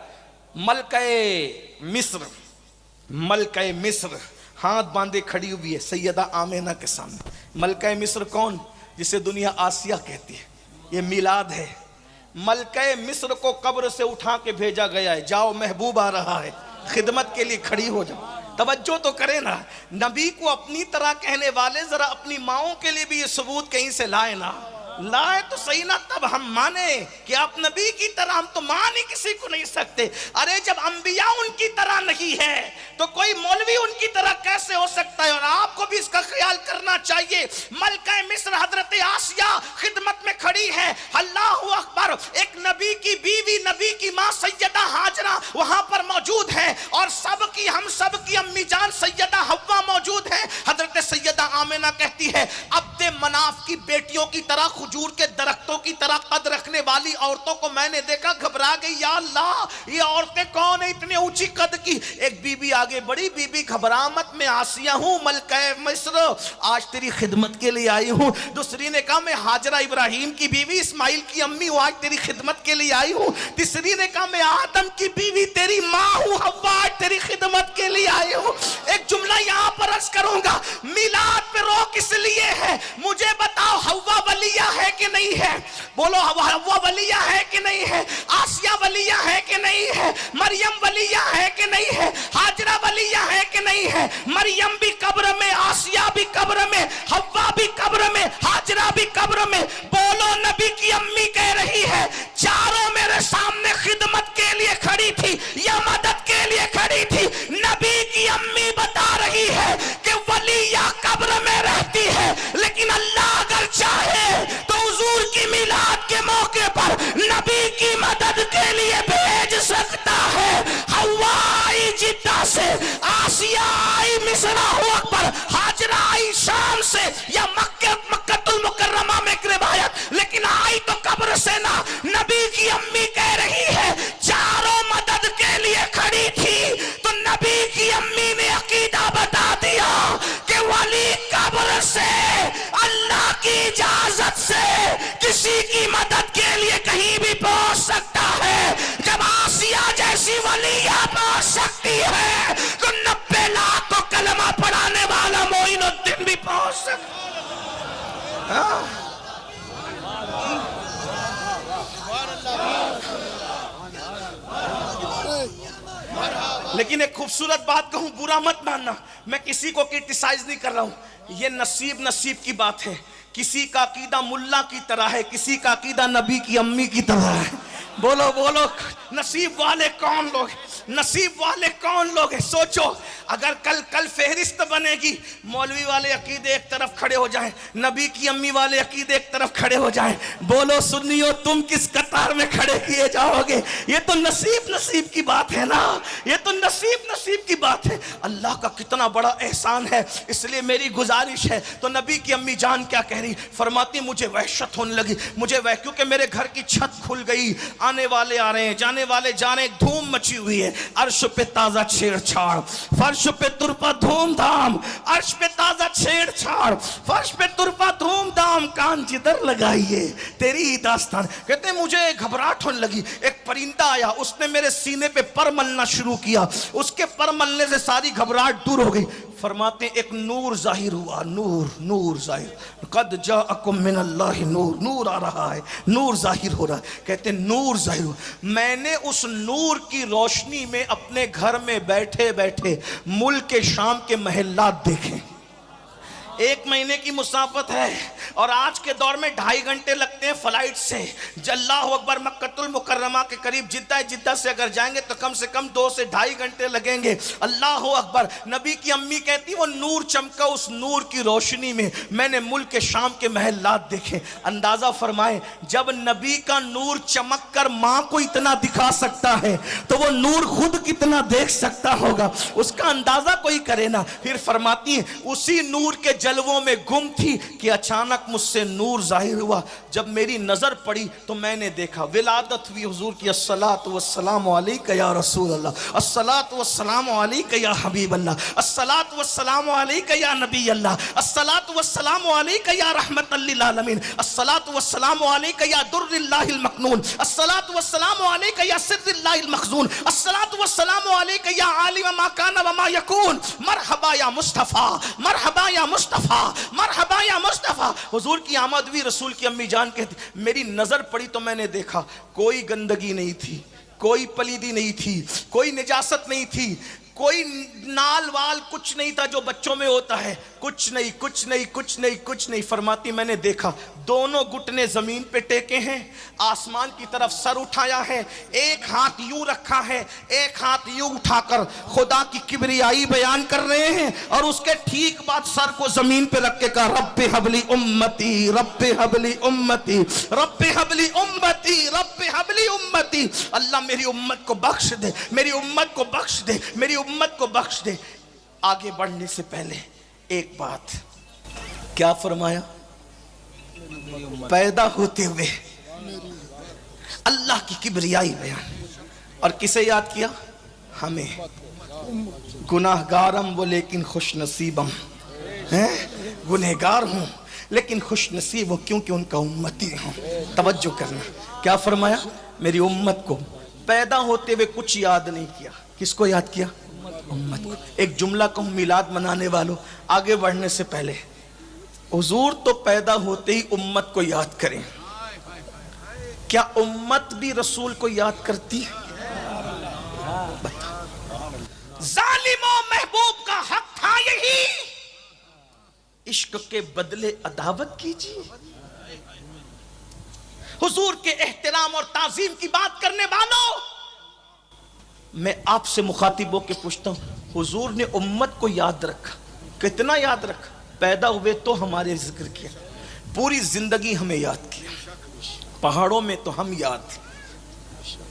मलके मिस्र, मलके मिस्र हाथ बांधे खड़ी हुई है सैयदा आमिना के सामने। मलके मिस्र कौन? जिसे दुनिया आसिया कहती है। ये मिलाद है। मलके मिस्र को कब्र से उठा के भेजा गया है, जाओ महबूब आ रहा है, खिदमत के लिए खड़ी हो जाओ। तवज्जो तो करें ना, नबी को अपनी तरह कहने वाले जरा अपनी माओं के लिए भी ये सबूत कहीं से लाए ना। लाए तो सही ना, तब हम माने कि आप नबी की तरह, हम तो मान ही किसी को नहीं सकते। अरे जब अंबिया उनकी तरह नहीं है तो कोई मौलवी उनकी तरह कैसे हो सकता है? और आपको भी इसका ख्याल करना चाहिए। मलका मिस्र हजरत आसिया खिदमत में खड़ी है, अल्लाहु अकबर, एक नबी की बीवी, नबी की मां सैयदा हाजरा वहां पर मौजूद है, और सबकी, हम सब की अम्मी जान सैयदा हव्वा मौजूद है। हजरत सैयदा आमिना कहती है, अब्दे मनाफ की बेटियों की तरह, खजूर के दरख्तों की तरह कद रखने वाली औरतों को मैंने देखा, घबरा गई, या अल्लाह ये औरतें कौन है इतने ऊंची कद की? एक बीबी आगे बढ़ी, बीबी घबरा मत, मैं आसिया हूं मलका मिस्र, आज तेरी खिदमत के लिए आई हूं। दूसरी ने कहा, मैं हाजरा इब्राहिम की बीवी, इस्माइल की अम्मी हूं, आज तेरी खिदमत के लिए आई हूं। तीसरी ने कहा, मैं आदम की बीवी तेरी मां हूं, हव्वा, आज तेरी खिदमत के लिए आई हूं। एक जुमला यहां पर अर्ज करूंगा, मिलाद पे रोक इसलिए है, मुझे बताओ हव्वा वलिया है कि नहीं है? बोलो, हव्वा वलिया है कि नहीं है? आसिया वलिया है कि नहीं है? मरियम वलिया है कि नहीं है? हाजरा वलिया है कि नहीं है? मरियम भी कब्र में, आसिया भी कब्र में, हव्वा भी कब्र में, हाजरा भी कब्र में। बोलो, नबी की अम्मी कह रही है, चारों मेरे सामने खिदमत के लिए खड़ी थी या मदद के लिए खड़ी थी? नबी की अम्मी बता रही है कि वलिया कब्र में रहती है, लेकिन अल्लाह अगर चाहे तो हुजूर की मिलाद के मौके पर नबी की मदद के लिए भेज सकता है। हव्वा आई जिद्दा से, आसिया आई मिस्र पर, हाजरा आई शाम से या मक्कतुल मुकर्रमा में एक रिवायत, लेकिन आई तो कब्र से ना। नबी की अम्मी कह रही है, चारों मदद के लिए खड़ी थी, तो नबी की अम्मी ने अकीदा बता दिया कि वली कब्र से अल्लाह की इजाजत से किसी की मदद के लिए कहीं भी पहुंच सकता है। जब आसिया जैसी वलिया पहुंच सकती है तो 90 लाख को कलमा पढ़ाने वाला मोइनुद्दीन भी पहुंच सकता है। लेकिन एक खूबसूरत बात कहूं, बुरा मत मानना, मैं किसी को क्रिटिसाइज नहीं कर रहा हूं, ये नसीब की बात है। किसी का अकीदा मुल्ला की तरह है, किसी का अकीदा नबी की अम्मी की तरह है। बोलो बोलो, नसीब वाले कौन लोग, नसीब वाले कौन लोग हैं? सोचो, अगर कल फहरिस्त बनेगी, मौलवी वाले अकीदे एक तरफ खड़े हो जाएं, नबी की अम्मी वाले अकीदे एक तरफ खड़े हो जाएं, बोलो सुन्नियों, तुम किस कतार में खड़े किए जाओगे? ये तो नसीब की बात है ना, ये तो नसीब की बात है। अल्लाह का कितना बड़ा एहसान है। इसलिए मेरी गुजारिश है, तो नबी की अम्मी जान क्या कह रही, फरमाती, मुझे वहशत होने लगी, मुझे क्योंकि मेरे घर की छत खुल गई, आने वाले आ रहे हैं, जाने वाले जा रहे हैं, धूम मची हुई है, अर्श पे ताजा छेड़छाड़, फर्श पे तुरपा धूमधाम, अर्श पे ताजा छेड़छाड़, फर्श पे तुरपा धूमधाम, कान जिधर लगाइए तेरी ही दास्तान। कहते मुझे घबराहट होने लगी, एक परिंदा आया, उसने मेरे सीने पे पर मलना शुरू किया, उसके पर मलने से सारी घबराहट दूर हो गई। फरमाते एक नूर जाहिर हुआ, नूर जाहिर, कद जाअकुम मिनल्लाहि नूर, नूर आ रहा है, नूर जाहिर हो रहा है। कहते नूर जाहिर हुआ, मैंने उस नूर की रोशनी में अपने घर में बैठे बैठे मुल्क शाम के महल्लात देखे। 1 महीने की मुसाफत है और आज के दौर में 2.5 घंटे लगते हैं फ्लाइट से। अल्लाहु अकबर, मक्कतुल मुकर्रमा के करीब जिद्दा से अगर जाएंगे तो कम से कम 2 से 2.5 घंटे लगेंगे। अल्लाहु अकबर। नबी की अम्मी कहती वो नूर चमका, उस नूर की रोशनी में मैंने मुल्क के शाम के महल्लात देखे। अंदाजा फरमाए, जब नबी का नूर चमक कर माँ को इतना दिखा सकता है तो वो नूर खुद कितना देख सकता होगा, उसका अंदाजा कोई करे ना। फिर फरमाती है उसी नूर के जलवों में गुम थी कि अचानक मुझसे नूर जाहिर हुआ। जब मेरी नजर पड़ी तो मैंने देखा, विलादत हुई हुजूर की, अस्सलातु वस्सलामु अलैका या रसूल अल्लाह, अस्सलातु वस्सलामु अलैका या हबीब अल्लाह, अस्सलातु वस्सलामु अलैका या नबी अल्लाह, अस्सलातु वस्सलामु अलैका या रहमतल लिल आलमीन, अस्सलातु वस्सलामु अलैका या दुर्रिल्लाहिल मकनून, अस्सलातु वस्सलामु अलैका या सिर्रिल्लाहिल मखजून, अस्सलातु वस्सलामु अलैका या आलिम मा काना व मा यकून, मरहबा या मुस्तफा, मरहबा या मुस्तफा, मरहबा या मुस्तफा। हुजूर की आमद हुई, रसूल की अम्मी जान कहती मेरी नजर पड़ी तो मैंने देखा कोई गंदगी नहीं थी, कोई पलीदी नहीं थी, कोई निजासत नहीं थी, कोई नाल वाल कुछ नहीं था जो बच्चों में होता है। कुछ नहीं कुछ नहीं कुछ नहीं कुछ नहीं। फरमाती मैंने देखा दोनों घुटने जमीन पे टेके हैं, आसमान की तरफ सर उठाया है, एक हाथ यूं रखा है, एक हाथ यूं उठाकर खुदा की किबरियाई बयान कर रहे हैं, और उसके ठीक बाद सर को जमीन पे रख के कहा रब्बे हबली उम्मती, रब्बे हबली उम्मती, रब्बे हबली उम्मती, रब्बे हबली उम्मती। अल्लाह मेरी उम्मत को बख्श दे, मेरी उम्मत को बख्श दे, मेरी उम्मत को बख्श दे। आगे बढ़ने से पहले एक बात, क्या फरमाया? पैदा होते हुए अल्लाह की किबरियाई बयान। और किसे याद किया? हमें। गुनाहगारम वो लेकिन खुश नसीबम, हैं? गुनहगार हूं लेकिन खुश नसीब हो क्योंकि उनका उम्मती हूं। तवज्जो करना, क्या फरमाया? मेरी उम्मत को पैदा होते हुए कुछ याद नहीं किया। किसको याद किया? उम्मत को। एक जुमला कहूं मिलाद मनाने वालों, आगे बढ़ने से पहले, हुजूर तो पैदा होते ही उम्मत को याद करें, क्या उम्मत भी रसूल को याद करती है? जालिमों महबूब का हक था यही, इश्क के बदले अदावत कीजिए। हुजूर के एहतराम और ताजीम की बात करने वालों, मैं आपसे मुखातिब होकर पूछता हूं, हुजूर ने उम्मत को याद रखा, कितना याद रखा? पैदा हुए तो हमारे जिक्र किया, पूरी जिंदगी हमें याद किया। पहाड़ों में तो हम याद,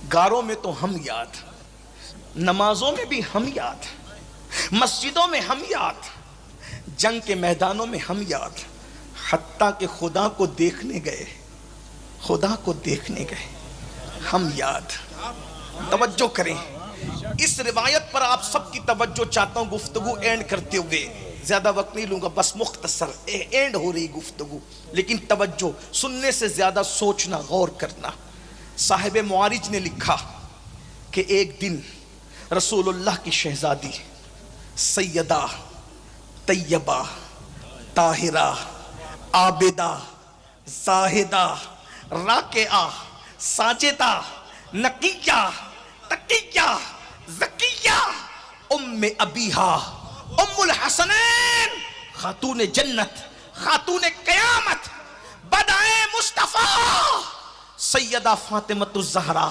गारों में तो हम याद, नमाजों में भी हम याद, मस्जिदों में हम याद, जंग के मैदानों में हम याद, हत्ता के खुदा को देखने गए, खुदा को देखने गए हम याद। तवज्जो करें, इस रिवायत पर आप सबकी तवज्जो चाहता हूं गुफ्तगू एंड करते हुए, ज्यादा वक्त नहीं लूंगा, बस मुख्तसर एंड हो रही गुफ्तगू, लेकिन तवज्जो, सुनने से ज्यादा सोचना, गौर करना। साहिब मुआरिज ने लिखा कि एक दिन रसूलुल्लाह की शहजादी सैयदा तैयबा ताहिरा आबिदा जाहिदा राकिया साजिदा नकिया तकिया ज़किया उम्मे अबीहा उम्मुल हसनैन खातून जन्नत खातून क़यामत बदाए मुस्तफ़ा सैयदा फातिमतुज़ ज़हरा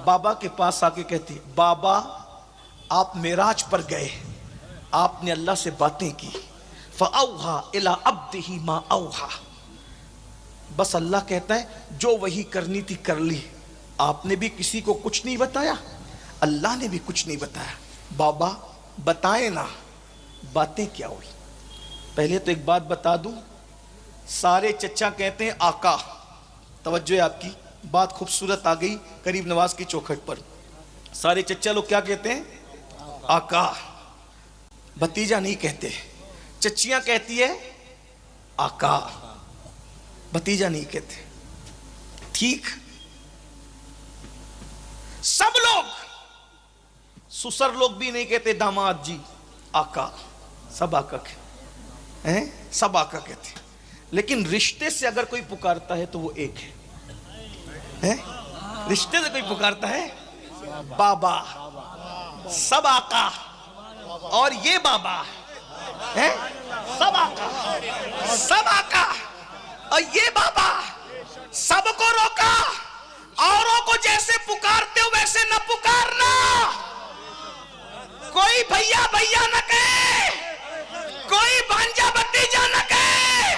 बाबा के पास आके कहती, बाबा आप मेराज पर गए, आपने अल्लाह से बातें की, फ़अौहा इला अब्दिही मा औहा, बस अल्लाह कहता है जो वही करनी थी कर ली, आपने भी किसी को कुछ नहीं बताया, अल्लाह ने भी कुछ नहीं बताया। बाबा बताए ना बातें क्या हुई? पहले तो एक बात बता दूं, सारे चच्चा कहते हैं आका, तवज्जो है आपकी, बात खूबसूरत आ गई करीब नवाज की चौखट पर। सारे चच्चा लोग क्या कहते हैं? आका। भतीजा नहीं कहते, चच्चियां कहती है आका, भतीजा नहीं कहते। ठीक, सब लोग, सुसर लोग भी नहीं कहते दामाद जी, आका, सब आका हैं, सब आका कहते। लेकिन रिश्ते से अगर कोई पुकारता है तो वो एक है? रिश्ते से कोई पुकारता है बाबा, सब आका, और ये बाबा है, सब आका, सब आका, और ये बाबा, सबको रोका, औरों को जैसे पुकारते हो वैसे न पुकारना, कोई भैया भैया न कहे, कोई भांजा भतीजा न कहे,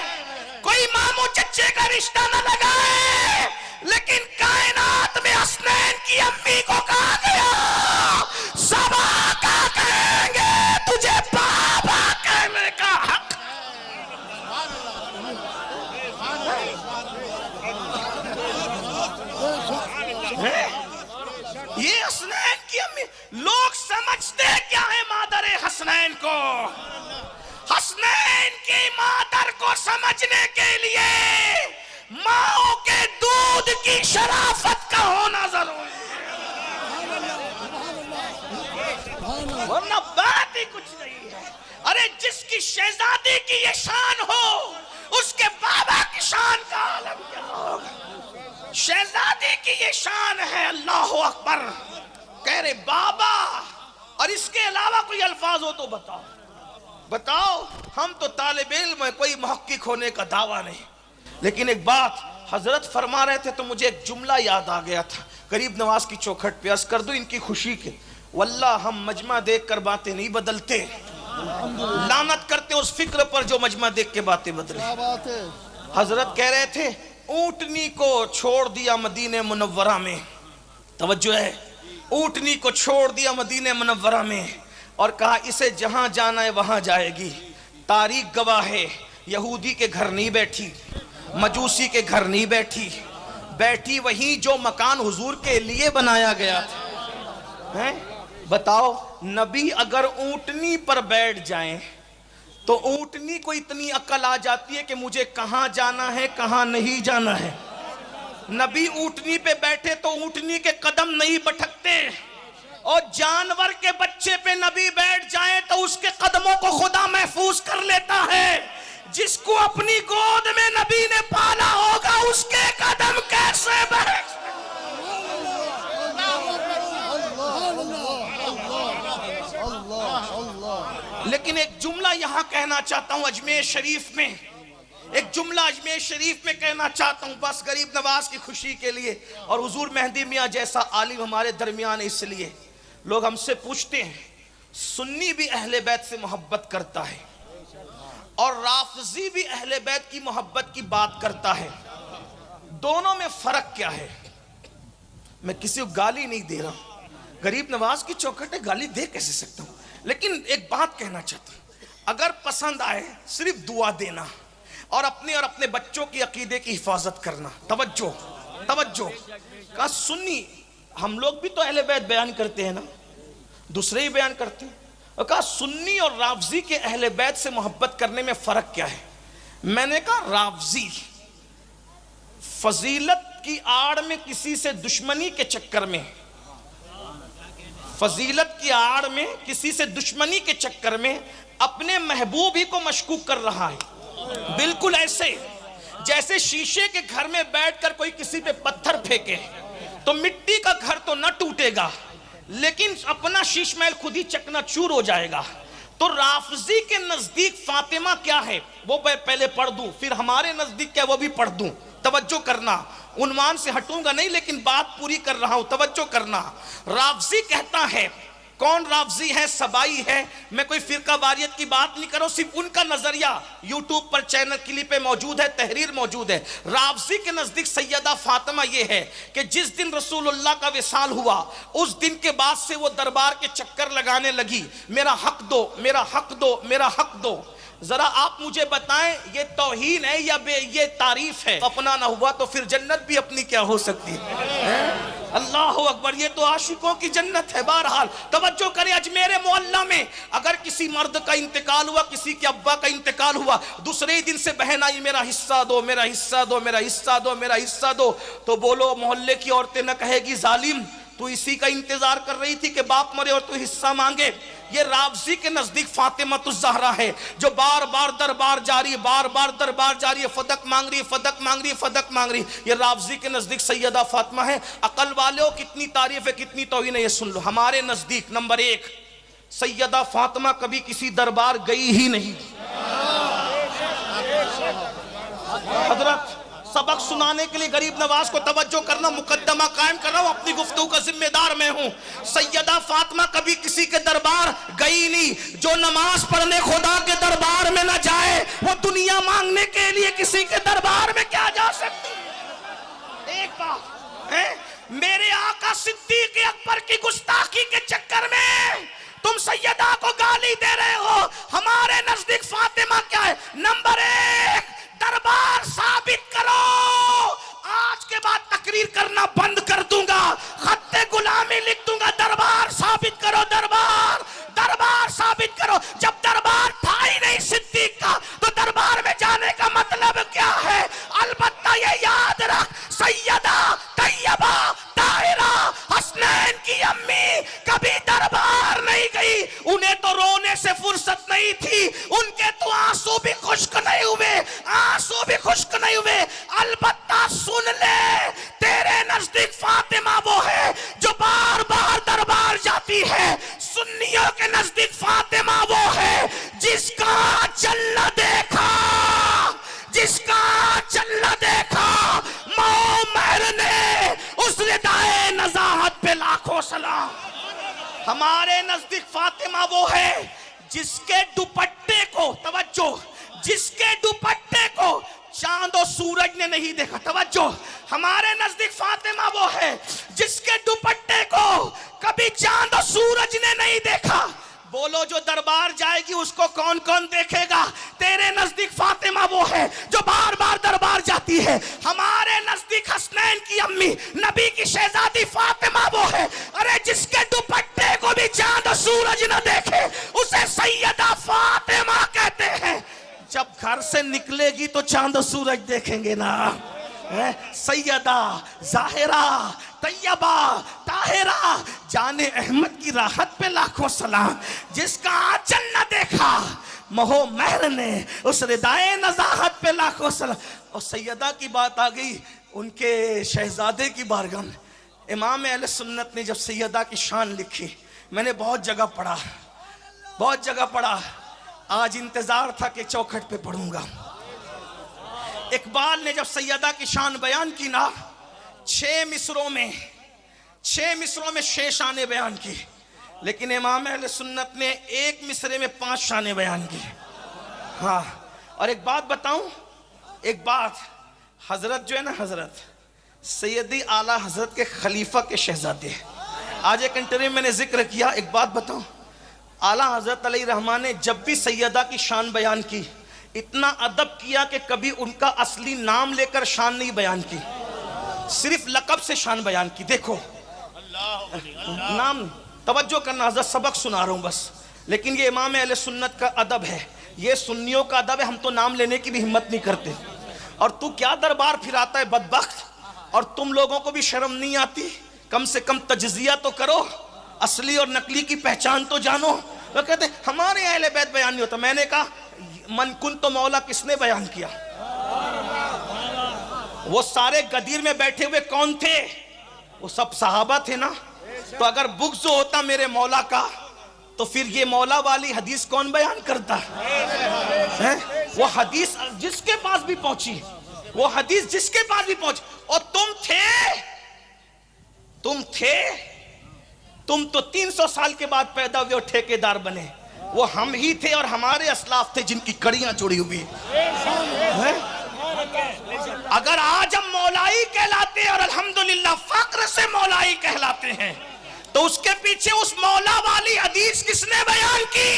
कोई मामू चच्चे का रिश्ता न लगाए, लेकिन कायनात में हसनैन की अम्मी को कहा गया सब आका कहेंगे, तुझे बाबा कहने का हक। ये हसनैन की अम्मी, लोग समझते क्या है मादर हसनैन को? हसनैन की मादर को समझने के लिए माओ के दूध की शराफत का होना जरूरी है, वरना बात ही कुछ नहीं है। अरे जिसकी शहजादी की ये शान हो, उसके बाबा की शान का आलम क्या होगा? शहजादी की ये शान है, अल्लाह अकबर, कह रहे बाबा, और इसके अलावा कोई अल्फाज हो तो बताओ। बताओ, हम तो तालिब इल्म है, कोई मुहक्किक होने का दावा नहीं। लेकिन एक बात हजरत फरमा रहे थे तो मुझे एक जुमला याद आ गया था, गरीब नवाज की चौखट पे अर्ज कर दूं इनकी खुशी के। वल्लाह हम मजमा देख कर बातें नहीं बदलते, लानत करते उस फिक्र पर जो मजमा देख के बातें बदले। हजरत कह रहे थे ऊंटनी को छोड़ दिया मदीने मुनव्वरा में, तवज्जो है, ऊंटनी को छोड़ दिया मदीने मुनव्वरा में और कहा इसे जहां जाना है वहां जाएगी। तारीख गवाह है, यहूदी के घर नहीं बैठी, मजूसी के घर नहीं बैठी, बैठी वहीं जो मकान हुजूर के लिए बनाया गया था। हैं? बताओ, नबी अगर ऊंटनी पर बैठ जाएं तो ऊंटनी को इतनी अकल आ जाती है कि मुझे कहां जाना है कहां नहीं जाना है। नबी ऊंटनी पे बैठे तो ऊंटनी के कदम नहीं भटकते, और जानवर के बच्चे पे नबी बैठ जाए तो उसके कदमों को खुदा महफूज कर लेता है। जिसको अपनी गोद में नबी ने पाला होगा उसके कदम कैसे बैठ। लेकिन एक जुमला यहां कहना चाहता हूं अजमेर शरीफ में, एक जुमला अजमेर शरीफ में कहना चाहता हूं, बस गरीब नवाज की खुशी के लिए और हुजूर मेहदी मियां जैसा आलिम हमारे दरमियान है। इसलिए लोग हमसे पूछते हैं सुन्नी भी अहले बैत से मोहब्बत करता है और राफजी भी अहले बैत की मोहब्बत की बात करता है, दोनों में फर्क क्या है? मैं किसी को गाली नहीं दे रहा हूं, गरीब नवाज की चौखट है, गाली दे कैसे सकता हूं। लेकिन एक बात कहना चाहता हूं, अगर पसंद आए सिर्फ दुआ देना और अपने बच्चों की अकीदे की हिफाजत करना। तवज्जो तवज्जो, कहा सुन्नी हम लोग भी तो अहले बैत बयान करते हैं ना, दूसरे ही बयान करते हैं, और कहा सुन्नी और राफजी के अहले बैत से मोहब्बत करने में फर्क क्या है? मैंने कहा राफजी फजीलत की आड़ में किसी से दुश्मनी के चक्कर में, फजीलत की आड़ में किसी से दुश्मनी के चक्कर में अपने महबूब ही को मशकूक कर रहा है। बिल्कुल ऐसे जैसे शीशे के घर में बैठकर कोई किसी पे पत्थर फेंके तो मिट्टी का घर तो न टूटेगा लेकिन अपना शीश महल खुद ही चकनाचूर हो जाएगा। तो राफजी के नजदीक फातिमा क्या है वो पहले पढ़ दूं, फिर हमारे नजदीक क्या वो भी पढ़ दूं। तवज्जो करना, उन्वान से हटूंगा नहीं लेकिन बात पूरी कर रहा हूं, तवज्जो करना। राफजी कहता है, कौन राफजी है? सबाई है। मैं कोई फिरका वारियत की बात नहीं कर रहा हूं, सिर्फ उनका नजरिया यूट्यूब पर चैनल क्लिप पे मौजूद है, तहरीर मौजूद है। राफजी के नजदीक सैयदा फातिमा ये है कि जिस दिन रसूलुल्लाह का विसाल हुआ उस दिन के बाद से वो दरबार के चक्कर लगाने लगी, मेरा हक दो, मेरा हक दो, मेरा हक दो। जरा आप मुझे बताएं ये तौहीन है या ये तारीफ है? अपना ना हुआ तो फिर जन्नत भी अपनी क्या हो सकती है? अल्लाह अकबर, ये तो आशिकों की जन्नत है। बहरहाल तवज्जो करें, अजमेर मोहल्ला में अगर किसी मर्द का इंतकाल हुआ, किसी के अब्बा का इंतकाल हुआ, दूसरे ही दिन से बहन आई मेरा हिस्सा दो, मेरा हिस्सा दो, मेरा हिस्सा दो, मेरा हिस्सा दो, तो बोलो मोहल्ले की औरतें न कहेगी जालिम तू इसी का इंतजार कर रही थी कि बाप मरे और तू हिस्सा मांगे? ये राफजी के नजदीक फातिमा तुज ज़हरा है जो बार बार दरबार जारी है, बार बार दरबार जारी है, फदक मांग रही है, फदक मांग रही है, फदक मांग रही है। ये राफजी के नजदीक सैयदा फातिमा है। अकल वाले हो, कितनी तारीफ है, कितनी तौहीन है, ये सुन लो। हमारे नजदीक नंबर एक, सैयदा फातिमा कभी किसी दरबार गई ही नहीं। हजरत सबक सुनाने के लिए गरीब नवाज को तवज्जो करना, मुकद्दमा कायम कर रहा हूं, अपनी गुफ्तगू का जिम्मेदार मैं हूं। सैयदा फातिमा कभी किसी के दरबार गई नहीं। जो नमाज पढ़ने खुदा के दरबार में ना जाए वो दुनिया मांगने के लिए किसी के दरबार में क्या जा सकती? एक बात है, मेरे आका सिद्दीक अकबर की गुस्ताखी के चक्कर में तुम सैयदा को गाली दे रहे हो। हमारे नजदीक फातिमा क्या है? नंबर एक, दरबार साबित करो। आज के बाद तकरीर करना बंद कर दूंगा, खत्ते गुलामी लिख दूंगा। दरबार साबित करो, दरबार दरबार साबित करो। जब दरबार था ही नहीं सिद्दीक का तो दरबार में जाने का मतलब क्या है? अलबत्ता ये याद रख, सैयदा तैयबा ताहिरा हसनैन की अम्मी कभी दरबार नहीं गई। उन्हें तो रोने से फुर्सत नहीं थी, उनके तो आंसू भी खुश्क नहीं हुए, आंसू भी खुश्क नहीं हुए। अलबत्ता सुन ले, तेरे नजदीक फातिमा वो है जो बार बार दरबार जाती है। सुन्नियों के नजदीक फातिमा वो है जिसका फातिमा वो है जिसके दुपट्टे को, तवज्जो, जिसके दुपट्टे को चांद और सूरज ने नहीं देखा। तवज्जो, हमारे नजदीक फातिमा वो है जिसके दुपट्टे को कभी चांद और सूरज ने नहीं देखा। बोलो जो दरबार जाएगी उसको कौन कौन देखेगा? तेरे नजदीक फातिमा वो है जो बार बार दरबार जाती है। हमारे नजदीक हसनैन की अम्मी, नबी की शहजादी फातिमा वो है, अरे जिसके दुपट्टे को भी चांद और सूरज न देखे उसे सैयदा फातिमा कहते हैं। जब घर से निकलेगी तो चांद और सूरज देखेंगे ना। सैयदा जाहिरा तैयबा ताहिरा, जाने अहमद की राहत पे लाखों सलाम। जिसका आंचल न देखा महो महर ने, उस रिदाए नजाहत पे लाखों सलाम। और सैयदा की बात आ गई उनके शहजादे की बारगाह में। इमाम अहले सुन्नत ने जब सैयदा की शान लिखी, मैंने बहुत जगह पढ़ा, बहुत जगह पढ़ा, आज इंतजार था कि चौखट पे पढ़ूंगा। इकबाल ने जब सैयदा की शान बयान की ना, 6 मिसरों में 6 शानें बयान की, लेकिन इमाम अहले सुन्नत ने 1 मिसरे में 5 शानें बयान की। हाँ, और एक बात बताऊं, एक बात, हजरत जो है ना, हजरत सैयदी आला हजरत के खलीफा के शहजादे, आज एक इंटरव्यू में मैंने जिक्र किया। एक बात बताऊं, आला हजरत अलैहि रहमान ने जब भी सैयदा की शान बयान की, इतना अदब किया कि कभी उनका असली नाम लेकर शान नहीं बयान की, सिर्फ लक़ब से शान बयान की। देखो नाम, तवज्जो करना, हज़रत सबक सुना रहा हूँ बस, लेकिन ये इमाम अहले सुन्नत का अदब है, ये सुन्नियों का अदब है। हम तो नाम लेने की भी हिम्मत नहीं करते। और तू क्या दरबार फिराता है बदबख्त, और तुम लोगों को भी शर्म नहीं आती? कम से कम तजजिया तो करो, असली और नकली की पहचान तो जानो। वो कहते हमारे अहले बैत बयान नहीं होता। मैंने कहा मन कुन तो मौला किसने बयान किया? वो सारे गदीर में बैठे हुए कौन थे? वो सब सहाबा थे ना। तो अगर बुग़्ज़ होता मेरे मौला का, तो फिर ये मौला वाली हदीस कौन बयान करता है? वो हदीस जिसके पास भी पहुंची, वो हदीस जिसके पास भी पहुंची। और तुम तो 300 साल के बाद पैदा हुए और ठेकेदार बने। वो हम ही थे और हमारे असलाफ थे जिनकी कड़ियां जुड़ी हुई हैं। अगर आज हम मौलाई कहलाते हैं और अल्हम्दुलिल्लाह फक्र से मौलाई कहलाते हैं, तो उसके पीछे उस मौला वाली हदीस किसने बयान की?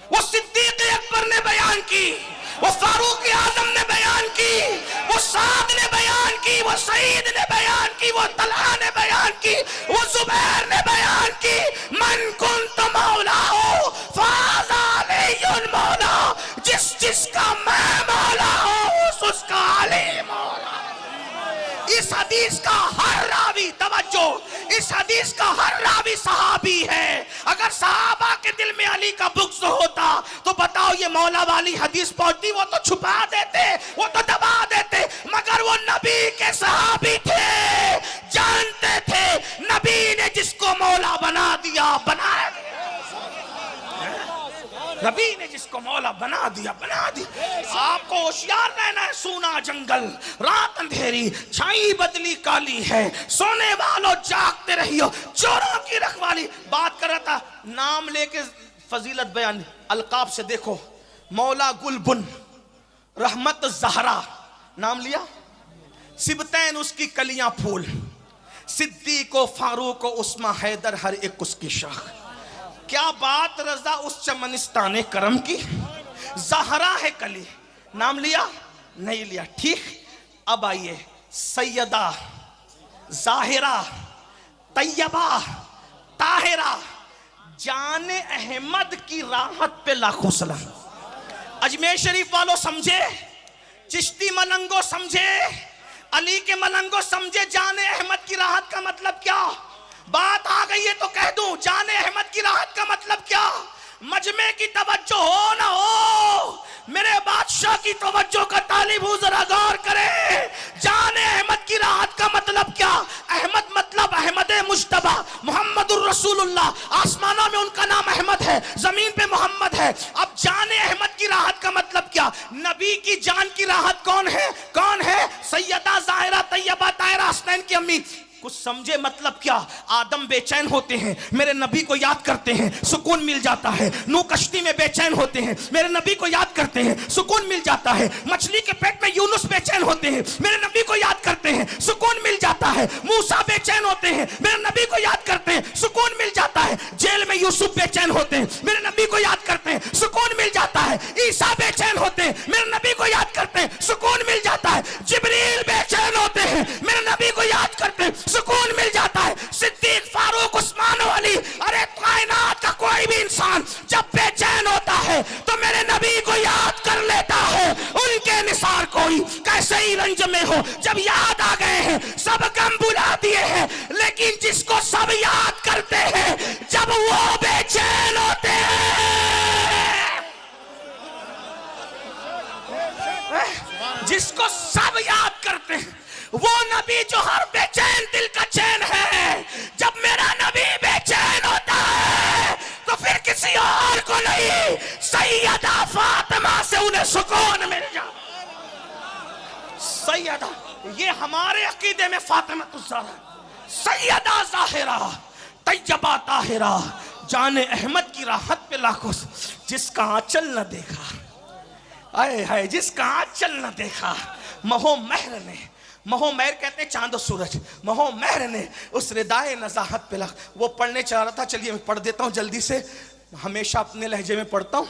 वो सिद्दीक़ अकबर ने बयान की, वो फारूक आजम ने बयान की, वो साद ने बयान की, वो सईद ने बयान की, वो तलहा ने बयान की, वो जुबैर ने बयान की। मन कुंत मौला हो फाज़ा अलैयुल मौला, जिसका मैं मौला हूं उसका अली मौला। इस हदीस का हर रावी, तवज्जो, इस हदीस का हर रावी सहाबी है। अगर सहाबा के दिल में अली का बुग़्ज़ होता तो बताओ ये मौला वाली हदीस पहुंचती? वो तो छुपा देते, वो तो दबा देते, मगर वो नबी के सहाबी थे, जानते थे नबी ने जिसको मौला बना दिया, बना दिया। नबी ने जिसको मौला बना दिया, बना दिया। आपको होशियार रहना है। सूना जंगल, रात अंधेरी, छाई बदली काली है, सोने वालों जागते रहियो, चोरों की रखवाली। बात कर रहा था, नाम लेके फजीलत बयान, अलकाब से देखो, मौला गुलबुन, रहमत ज़हरा, नाम लिया, सिबतैन उसकी कलियां फूल, सिद्दीक़ फारूक उस्मा हैदर हर एक उसकी शाख। क्या बात रजा उस चमनिस्ताने करम की, ज़हरा है कली, नाम लिया नहीं लिया, ठीक। अब आइए, सैयदा ज़ाहिरा तैयबा ताहिरा, जाने अहमद की राहत पे लाखों सलाम। अजमेर शरीफ वालों समझे, चिश्ती मलंगो समझे, अली के मलंगो समझे, जाने अहमद की राहत का मतलब क्या? बात आ गई है तो कह दूं, जाने अहमद की राहत का मतलब क्या? मजमे की तवज्जो हो ना हो, मेरे बादशाह की तवज्जो का तालिब हूं, जरा गौर करें। जाने अहमद की राहत का मतलब क्या? अहमद मतलब अहमद मुज्तबा मुहम्मदुर रसूलुल्लाह। आसमानों में उनका नाम अहमद है, जमीन पे मोहम्मद है। अब जाने अहमद की राहत का मतलब क्या? नबी की जान की राहत कौन है? कौन है? सैयदा ज़ाहिरा तैयबा ताहिरा हसनैन की अम्मी। कुछ समझे मतलब क्या? आदम बेचैन होते हैं, मेरे नबी को याद करते हैं, सुकून मिल जाता है। नूह कश्ती में बेचैन होते हैं, मेरे नबी को याद करते हैं, सुकून मिल जाता है। मछली के पेट में यूनुस बेचैन होते हैं, मेरे नबी को याद करते हैं, सुकून मिल जाता है। मूसा बेचैन होते हैं, मेरे नबी को याद करते हैं, सुकून मिल जाता है। जेल में यूसुफ बेचैन होते हैं, मेरे नबी को याद करते हैं, सुकून मिल जाता है। ईसा बेचैन होते हैं, मेरे नबी को याद करते हैं, सुकून मिल जाता है। जिब्रील बेचैन होते हैं, मेरे नबी को याद करते हैं, सुकून मिल जाता है। सिद्दीक, फारूक, उस्मान वाली, अरे कायनात का कोई भी इंसान जब बेचैन होता है तो मेरे नबी को याद कर लेता है। उनके निसार कोई कैसे ही रंज में हो, जब याद आ गए हैं सब गम बुला दिए हैं, लेकिन जिसको सब याद करते हैं जब वो बेचैन होते हैं, जिसको सब याद करते हैं वो नबी जो हर बेचैन दिल का चैन है। जब मेरा नबी बेचैन होता है तो फिर किसी और को नहीं, सैयदा फातिमा से उन्हें सुकून मिल जाता। सैयदा, ये हमारे अकीदे में फातिमा तुज़्ज़हरा, सैयदा ज़ाहिरा, तैयबा ताहिरा, जाने अहमद की राहत पे लाखों, जिसका आंचल न देखा, आए हाय, जिसका आंचल न देखा, महो महर ने, महो महर कहते हैं चांद और सूरज, महो महर ने उस रिदाए नज़ाहत पे लग। वो पढ़ने चाह रहा था, चलिए मैं पढ़ देता हूँ जल्दी से, हमेशा अपने लहजे में पढ़ता हूँ।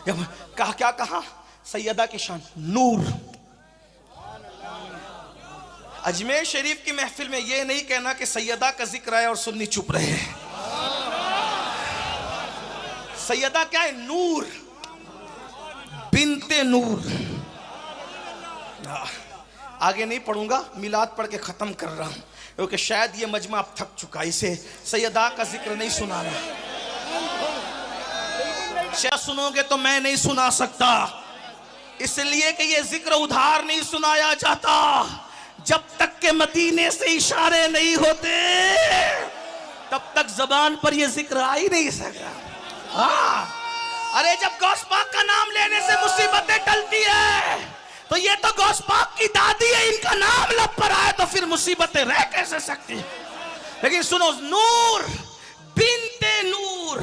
जब कहा, क्या कहा? सैयदा की शान नूर। अजमेर शरीफ की महफिल में ये नहीं कहना कि सैयदा का जिक्र आया और सुन्नी चुप रहे। सैयदा क्या है? नूर, बिनते नूर। आगे नहीं पढ़ूंगा, मिलाद पढ़ के खत्म कर रहा हूं, क्योंकि शायद ये मजमा अब थक चुका, इसे सैयदा का जिक्र नहीं सुनाना। शायद सुनोगे तो मैं नहीं सुना सकता, इसलिए कि ये जिक्र उधार नहीं सुनाया जाता। जब तक के मदीने से इशारे नहीं होते तब तक जबान पर ये जिक्र आ ही नहीं सकता। हाँ, अरे जब गौस पाक का नाम लेने से मुसीबतें टलती है तो ये तो गौस पाक की दादी है, इनका नाम लब पर आए तो फिर मुसीबतें रह कैसे सकती। लेकिन सुनो, नूर, बिनते नूर,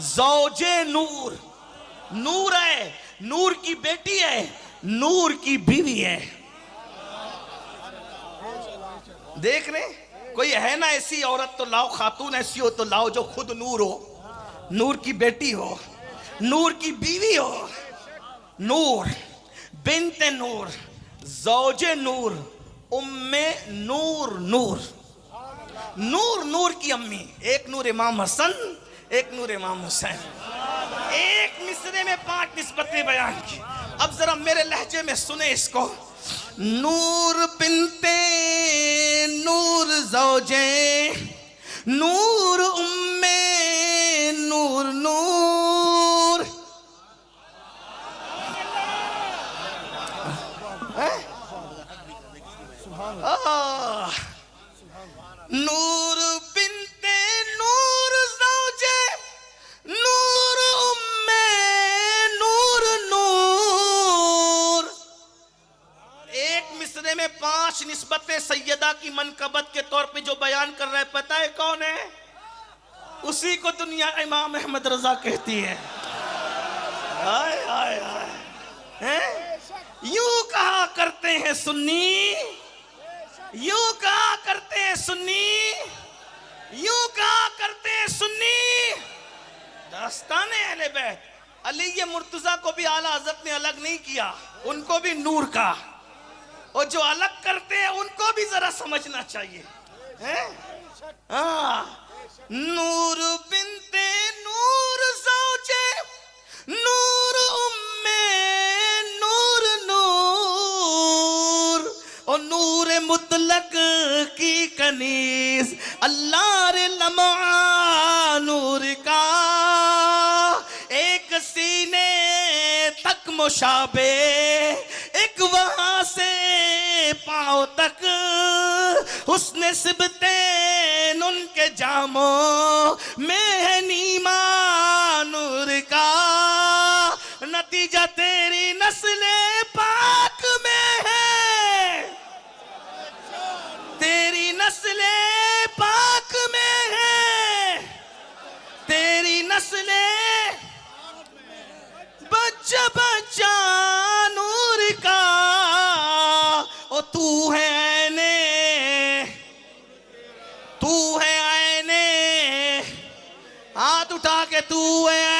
ज़ौजे नूर, नूर है, नूर की बेटी है, नूर की बीवी है। देख रहे, कोई है ना ऐसी औरत तो लाओ, खातून ऐसी हो तो लाओ जो खुद नूर हो, नूर की बेटी हो, नूर की बीवी हो। नूर, बिनते नूर, ज़ौजे नूर, उम्मे नूर, नूर, नूर, नूर की अम्मी। एक नूर इमाम हसन, एक नूर इमाम हुसैन। एक मिसरे में 5 निस्बतें बयान की। अब जरा मेरे लहजे में सुने इसको। नूर बिनते नूर, ज़ौजे नूर, उम्मे नूर, नूर। नूर बिनते नूर, ज़ौजे नूर, उम्मे नूर, नूर। एक मिसरे में 5 निस्बतें सैयदा की मनकबत के तौर पे जो बयान कर रहा है, पता है कौन है? उसी को दुनिया इमाम अहमद रजा कहती है। हाय हाय हाय, यूं कहा करते हैं सुन्नी, यूं कहा करते हैं सुन्नी, यूं कहा करते हैं सुन्नी। दास्ताने अहले बैत, अली मुर्तजा को भी आला हज़रत ने अलग नहीं किया, उनको भी नूर का, और जो अलग करते हैं उनको भी जरा समझना चाहिए, हैं? हाँ, नूर बिनते नूर, ज़ौजे नूर, उम्मे नूर, नूर। और नूर मुतलक की कनीज, अल्लाह रे लम्हा नूर का, एक सीने तक मुशाबे, एक वहां से पांव तक, हुस्न सिबतेन उनके जामों में है नीमा नूर का। नतीजा तेरी नस्ले पाक में है, तेरी नस्ल तू है